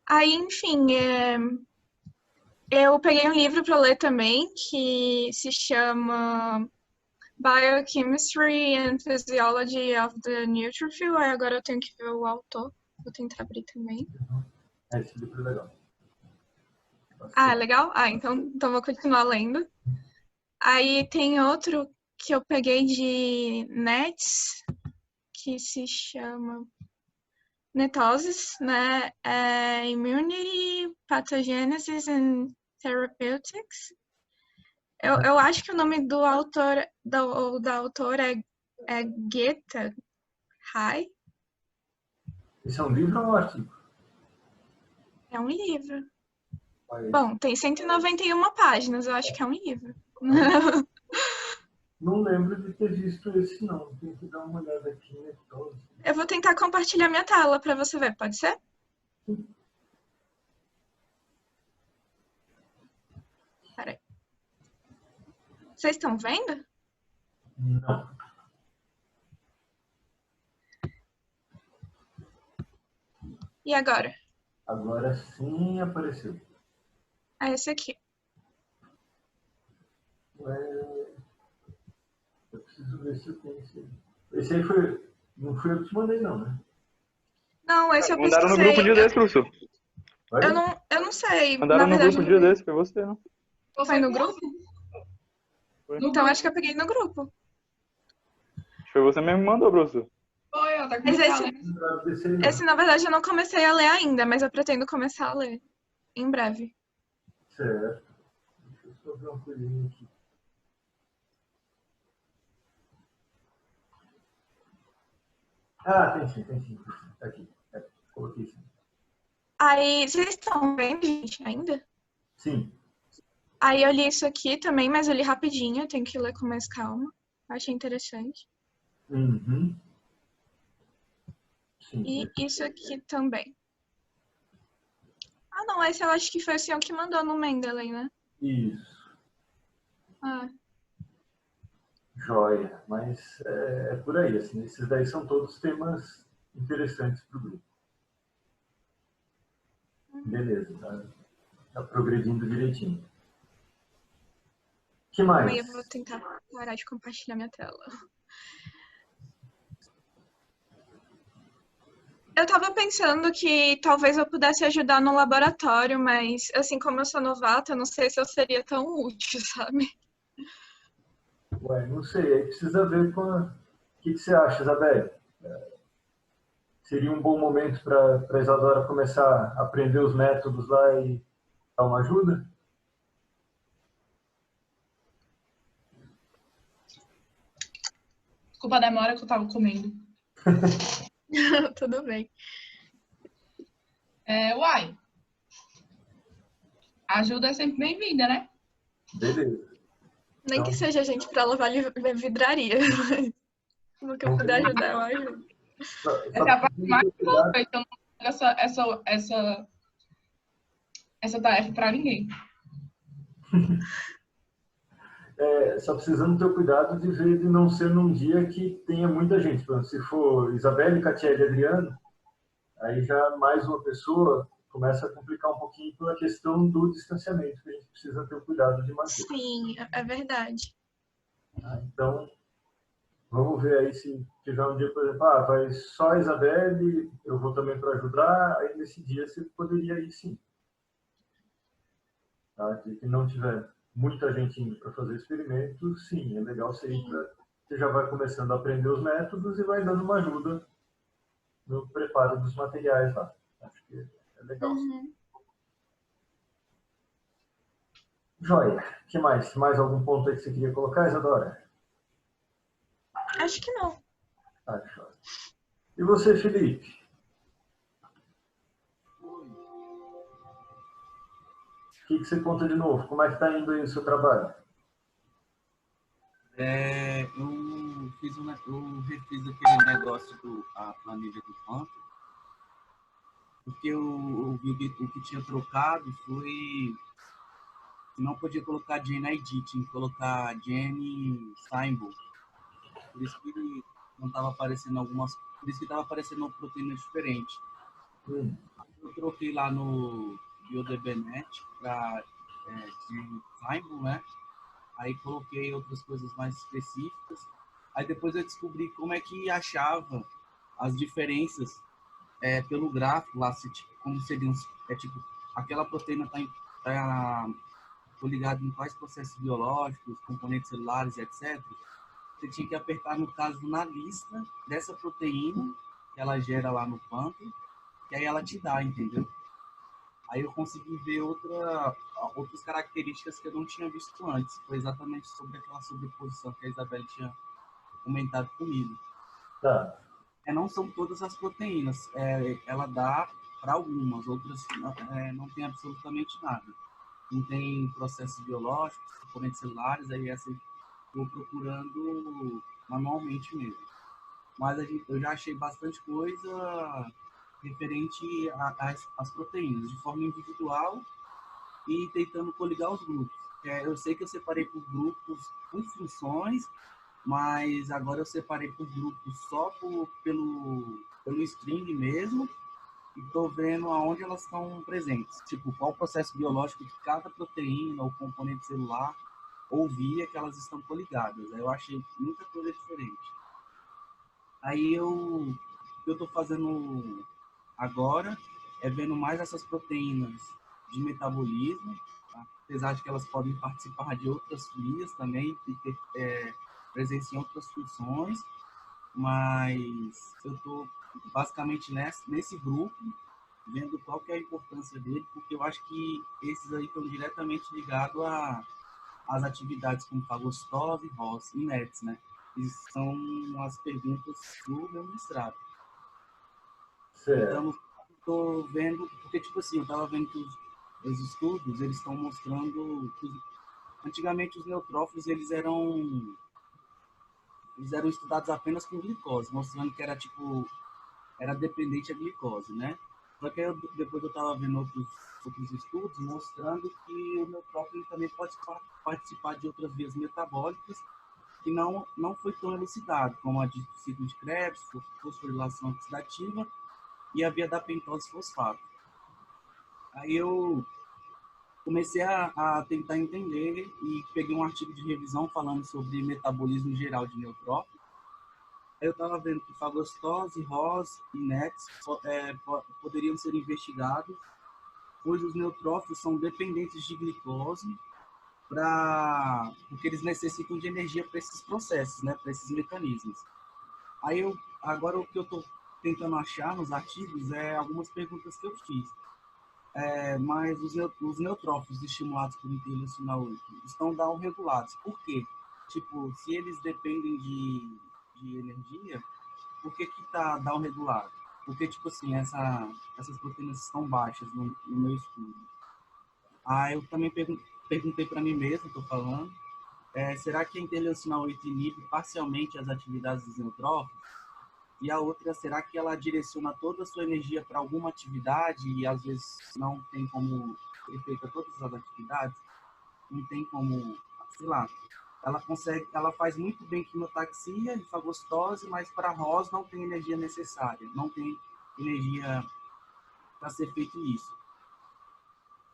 Aí, enfim, eu peguei um livro para ler também, que se chama Biochemistry and Physiology of the Neutrophil. Aí agora eu tenho que ver o autor. Vou tentar abrir também. Esse livro é legal. Ah, legal? Ah, então vou continuar lendo. Aí tem outro que eu peguei de NETs, que se chama Netoses, né? Immunity, Pathogenesis and Therapeutics. Eu acho que o nome do autor, da autora é Geta Hai. Esse é um livro ou um artigo? É um livro. Aí. Bom, tem 191 páginas, eu acho que é um livro. Não lembro de ter visto esse, não. Tem que dar uma olhada aqui, né? Eu vou tentar compartilhar minha tela para você ver, pode ser? Peraí. Vocês estão vendo? Não. E agora? Agora sim apareceu. É esse aqui. Eu preciso ver se eu tenho esse aí. Esse aí não foi eu que te mandei, não, né? Não, esse eu Mandaram no pesquisei. grupo um dia desse, professor. Eu não sei. Mandaram Na no verdade, grupo um dia desse, foi você, não? Foi no grupo? Foi. Então acho que eu peguei no grupo. Foi você mesmo que mandou, professor. Oi, ó, tá Mas começando. esse, na verdade, eu não comecei a ler ainda, mas eu pretendo começar a ler em breve. Certo. Deixa eu só ver uma coisinha aqui. Ah, tem sim. Tá aqui. Coloquei sim. Aí, vocês estão vendo, gente, ainda? Sim. Aí eu li isso aqui também, mas eu li rapidinho, eu tenho que ler com mais calma. Achei interessante. Uhum. Sim. E isso aqui também. Ah, não, esse eu acho que foi o senhor que mandou no Mendeley, né? Isso. Ah, Joia. Mas é por aí, assim. Esses daí são todos temas interessantes para o grupo. Beleza, tá progredindo direitinho. O que mais? aí eu vou tentar parar de compartilhar minha tela. Eu tava pensando que talvez eu pudesse ajudar no laboratório, mas assim como eu sou novata, eu não sei se eu seria tão útil, sabe? Ué, não sei, aí precisa ver com o que você acha, Isabelle? Seria um bom momento para a Isadora começar a aprender os métodos lá e dar uma ajuda? Desculpa a demora que eu tava comendo. Tudo bem. Uai. Ajuda é sempre bem-vinda, né? Beleza. Nem que seja gente pra lavar vidraria. No que eu puder ajudar, eu ajudo. Essa é a parte mais importante. Eu não pego essa tarefa para ninguém. Só precisando ter o cuidado de ver de não ser num dia que tenha muita gente. Por exemplo, se for Isabelle, Catiele e Adriano, aí já mais uma pessoa começa a complicar um pouquinho pela questão do distanciamento, que a gente precisa ter o cuidado de manter. Sim, é verdade. Então, Vamos ver aí se tiver um dia, por exemplo, vai só a Isabelle, eu vou também para ajudar, aí nesse dia você poderia ir sim. Tá? De que não tiver muita gente indo para fazer experimento, sim, é legal você ir para... Você já vai começando a aprender os métodos e vai dando uma ajuda no preparo dos materiais lá. Acho que é legal. Uhum. Joia. O que mais? Mais algum ponto aí que você queria colocar, Isadora? Acho que não. Ah, joia. E você, Felipe? O que você conta de novo? Como é que está indo aí o seu trabalho? Eu refiz aquele negócio a planilha do campo, porque eu vi que o que tinha trocado foi que não podia colocar Jane ID, tinha que colocar Jane Symbol. Por isso que não estava aparecendo por isso que estava aparecendo uma proteína diferente. Eu troquei lá no BioDBNet para Jane Symbol, né? Aí coloquei outras coisas mais específicas. Aí depois eu descobri como é que achava as diferenças pelo gráfico lá, como seriam, tipo, aquela proteína tá ligada em quais processos biológicos, componentes celulares, etc. Você tinha que apertar, no caso, na lista dessa proteína que ela gera lá no pump, que aí ela te dá, entendeu? Aí eu consegui ver outras características que eu não tinha visto antes. Foi exatamente sobre aquela sobreposição que a Isabelle tinha comentado comigo. Tá. Não são todas as proteínas. Ela dá para algumas, outras não tem absolutamente nada. Não tem processos biológicos, componentes celulares, aí essa eu estou procurando manualmente mesmo. Mas eu já achei bastante coisa referente às proteínas, de forma individual e tentando coligar os grupos. Eu sei que eu separei por grupos com funções, mas agora eu separei por grupos só pelo string mesmo, e estou vendo aonde elas estão presentes. Tipo, qual o processo biológico de cada proteína ou componente celular ou via que elas estão coligadas. Aí eu achei muita coisa diferente. Aí o que eu estou fazendo agora é vendo mais essas proteínas de metabolismo, tá? Apesar de que elas podem participar de outras vias também, e ter presença em outras funções, mas eu estou basicamente nesse grupo, vendo qual que é a importância dele, porque eu acho que esses aí estão diretamente ligados às atividades como fagocitose, ROS e NETs, né? E são as perguntas do meu mestrado. Certo. Então, estou vendo, porque tipo assim, eu estava vendo que os estudos, eles estão mostrando que antigamente os neutrófilos, eles eram estudados apenas com glicose, mostrando que era dependente a glicose, né? Só que depois eu estava vendo outros estudos mostrando que o neutrófilo também pode participar de outras vias metabólicas que não foi tão elucidado, como a de ciclo de Krebs, fosforilação oxidativa e a via da pentose fosfato. Aí eu comecei a tentar entender e peguei um artigo de revisão falando sobre metabolismo geral de neutrófilos. Aí eu estava vendo que fagocitose, ROS e NETs poderiam ser investigados, pois os neutrófilos são dependentes de glicose porque eles necessitam de energia para esses processos, né, para esses mecanismos. Aí agora o que eu estou tentando achar nos artigos é algumas perguntas que eu fiz. Mas os neutrófilos estimulados por interleucina 8 estão down regulados. Por quê? Tipo, se eles dependem de energia, por que está down regulado? Porque, tipo assim, essas proteínas estão baixas no meu estudo. Eu também perguntei para mim mesmo, estou falando, será que a interleucina 8 inibe parcialmente as atividades dos neutrófilos? E a outra, será que ela direciona toda a sua energia para alguma atividade e às vezes não tem como ser feita todas as atividades? Não tem como, sei lá, ela faz muito bem quimiotaxia e fagocitose, mas para ROS não tem energia necessária, não tem energia para ser feito isso.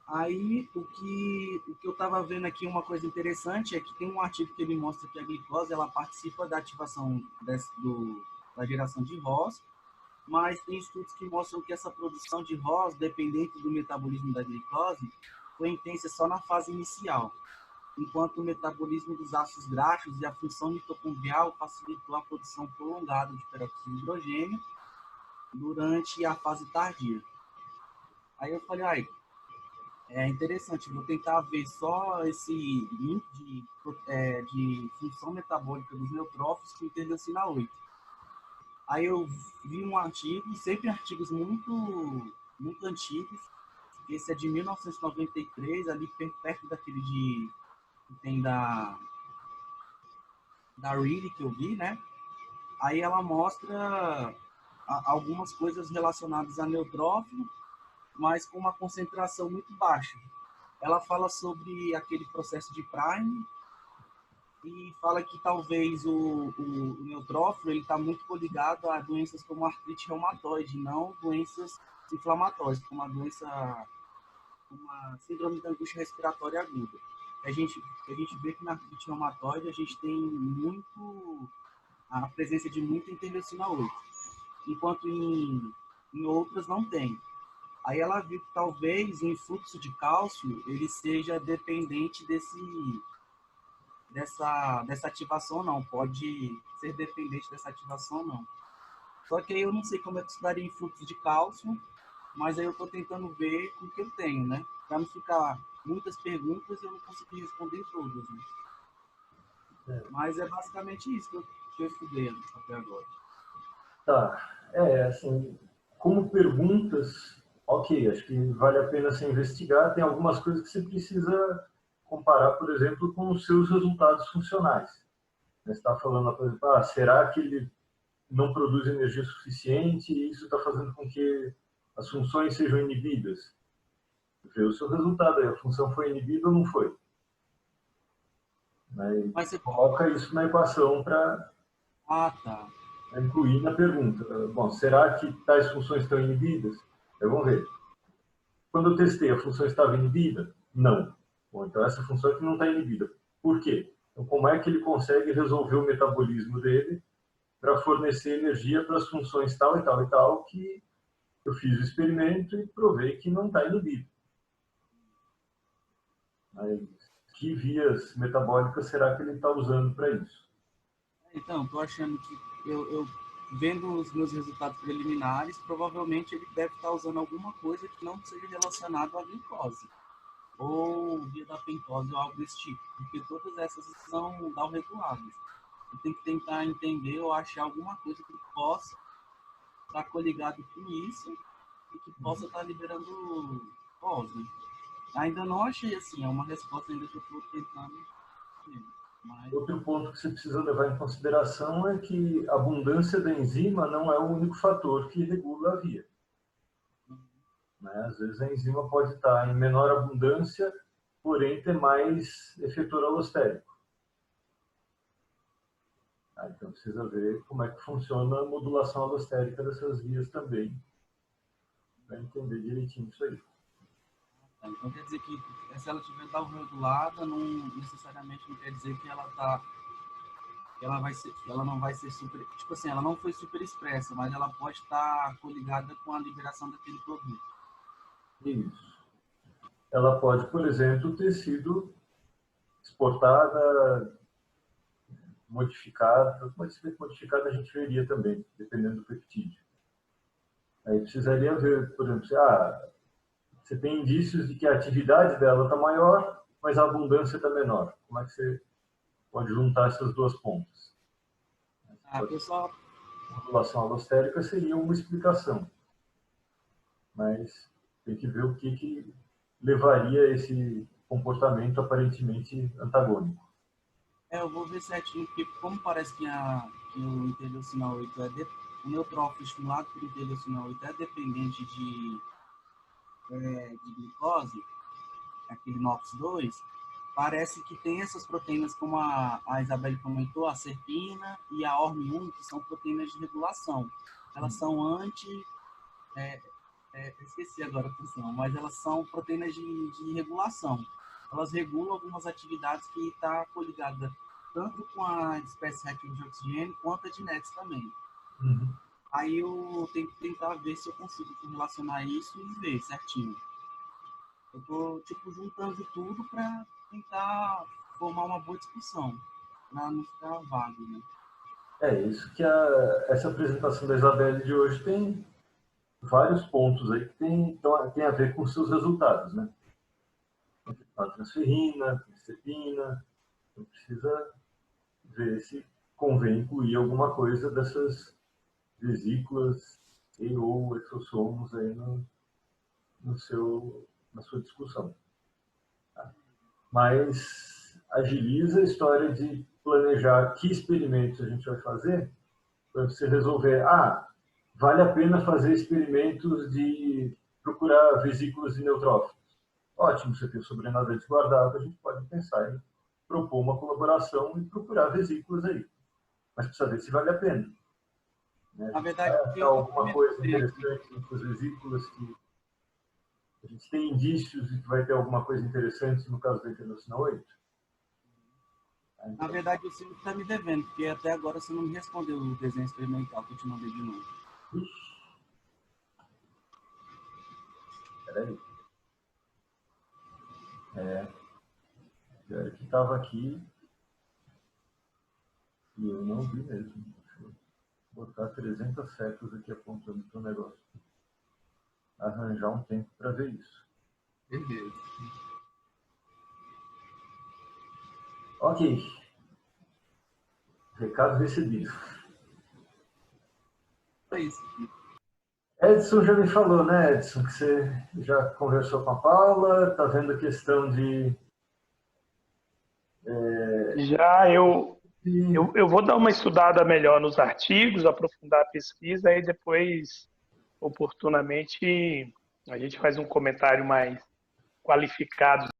Aí, o que eu estava vendo aqui, uma coisa interessante, é que tem um artigo que ele mostra que a glicose ela participa da ativação da geração de ROS, mas tem estudos que mostram que essa produção de ROS, dependente do metabolismo da glicose, foi intensa só na fase inicial, enquanto o metabolismo dos ácidos graxos e a função mitocondrial facilitou a produção prolongada de peróxido de hidrogênio durante a fase tardia. Aí eu falei, é interessante, vou tentar ver só esse link de função metabólica dos neutrófilos com interleucina 8. Aí eu vi um artigo, sempre artigos muito antigos, esse é de 1993, ali perto daquele que tem da Reed que eu vi, né? Aí ela mostra algumas coisas relacionadas a neutrófilo, mas com uma concentração muito baixa. Ela fala sobre aquele processo de prime e fala que talvez o neutrófilo está muito coligado a doenças como artrite reumatoide, não doenças inflamatórias, como a síndrome da angústia respiratória aguda. A gente vê que na artrite reumatoide a gente tem a presença de muita interleucina 8, enquanto em outras não tem. Aí ela viu que talvez o influxo de cálcio ele seja dependente dessa ativação, não. Pode ser dependente dessa ativação, não. Só que aí eu não sei como é que estudaria influxo de cálcio, mas aí eu estou tentando ver com o que eu tenho, né? Para não ficar muitas perguntas e eu não conseguir responder todas, né? Mas é basicamente isso que eu estudei até agora. Tá. Assim, como perguntas, ok, acho que vale a pena se investigar. Tem algumas coisas que você precisa comparar, por exemplo, com os seus resultados funcionais. Você está falando, por exemplo, será que ele não produz energia suficiente e isso está fazendo com que as funções sejam inibidas? Vê o seu resultado aí, a função foi inibida ou não foi? Mas você coloca isso na equação para incluir na pergunta. Bom, será que tais funções estão inibidas? Vamos ver. Quando eu testei, a função estava inibida? Não. Bom, então essa função aqui não está inibida. Por quê? Então, como é que ele consegue resolver o metabolismo dele para fornecer energia para as funções tal e tal e tal que eu fiz o experimento e provei que não está inibido? Mas que vias metabólicas será que ele está usando para isso? Então, estou achando que eu vendo os meus resultados preliminares, provavelmente ele deve estar usando alguma coisa que não seja relacionada à glicose ou via da pentose ou algo desse tipo, porque todas essas são down-reguladas. Eu tenho que tentar entender ou achar alguma coisa que possa estar coligado com isso e que possa estar liberando ROS, né? Ainda não achei assim, é uma resposta ainda que eu estou tentando. Mas... Outro ponto que você precisa levar em consideração é que a abundância da enzima não é o único fator que regula a via. Às vezes a enzima pode estar em menor abundância, porém ter mais efetor alostérico. Então precisa ver como é que funciona a modulação alostérica dessas vias também, para entender direitinho isso aí. Então quer dizer que se ela estiver down-regulada, não necessariamente não quer dizer que ela não vai ser super, tipo assim, ela não foi super expressa, mas ela pode estar coligada com a liberação daquele produto. Isso. Ela pode, por exemplo, ter sido exportada, modificada. Pode ser modificada, a gente veria também, dependendo do peptídeo. Aí precisaria ver, por exemplo, você tem indícios de que a atividade dela está maior, mas a abundância está menor. Como é que você pode juntar essas duas pontas? Pessoal, a modulação alostérica seria uma explicação, mas tem que ver o que levaria a esse comportamento aparentemente antagônico. Eu vou ver certinho, porque como parece que o interleucina 8 o neutrófilo estimulado por interleucina 8 é dependente de glicose, aquele NOX2, parece que tem essas proteínas, como a Isabelle comentou, a serpina e a HORM1, que são proteínas de regulação. Elas são esqueci agora a função, mas elas são proteínas de regulação. Elas regulam algumas atividades que está coligada tanto com a espécie reativa de oxigênio quanto a de NETs também. Uhum. Aí eu tenho que tentar ver se eu consigo relacionar isso e ver certinho. Eu tô, tipo, juntando tudo para tentar formar uma boa discussão, para não ficar vago, né? É isso que essa apresentação da Isabelle de hoje tem vários pontos aí que tem a ver com seus resultados, né? A transferrina, a cepina, então precisa ver se convém incluir alguma coisa dessas vesículas e ou exossomos aí na sua discussão. Tá? Mas agiliza a história de planejar que experimentos a gente vai fazer para você resolver, vale a pena fazer experimentos de procurar vesículas de neutrófilos. Ótimo, você tem o sobrenadente guardado, a gente pode pensar em propor uma colaboração e procurar vesículas aí. Mas precisa ver se vale a pena. Né? Na verdade, tem alguma coisa interessante nessas vesículas que a gente tem indícios de que vai ter alguma coisa interessante no caso da interleucina 8? Então, na verdade, o Silvio está me devendo, porque até agora você não me respondeu o desenho experimental que eu te mandei de novo. Peraí. Pior que estava aqui e eu não vi mesmo. Deixa eu botar 300 setas aqui apontando para o negócio. Arranjar um tempo para ver isso. Beleza. Ok. Recado recebido. É isso. Edson já me falou, né, Edson, que você já conversou com a Paula, está vendo a questão de... Já eu vou dar uma estudada melhor nos artigos, aprofundar a pesquisa e depois, oportunamente, a gente faz um comentário mais qualificado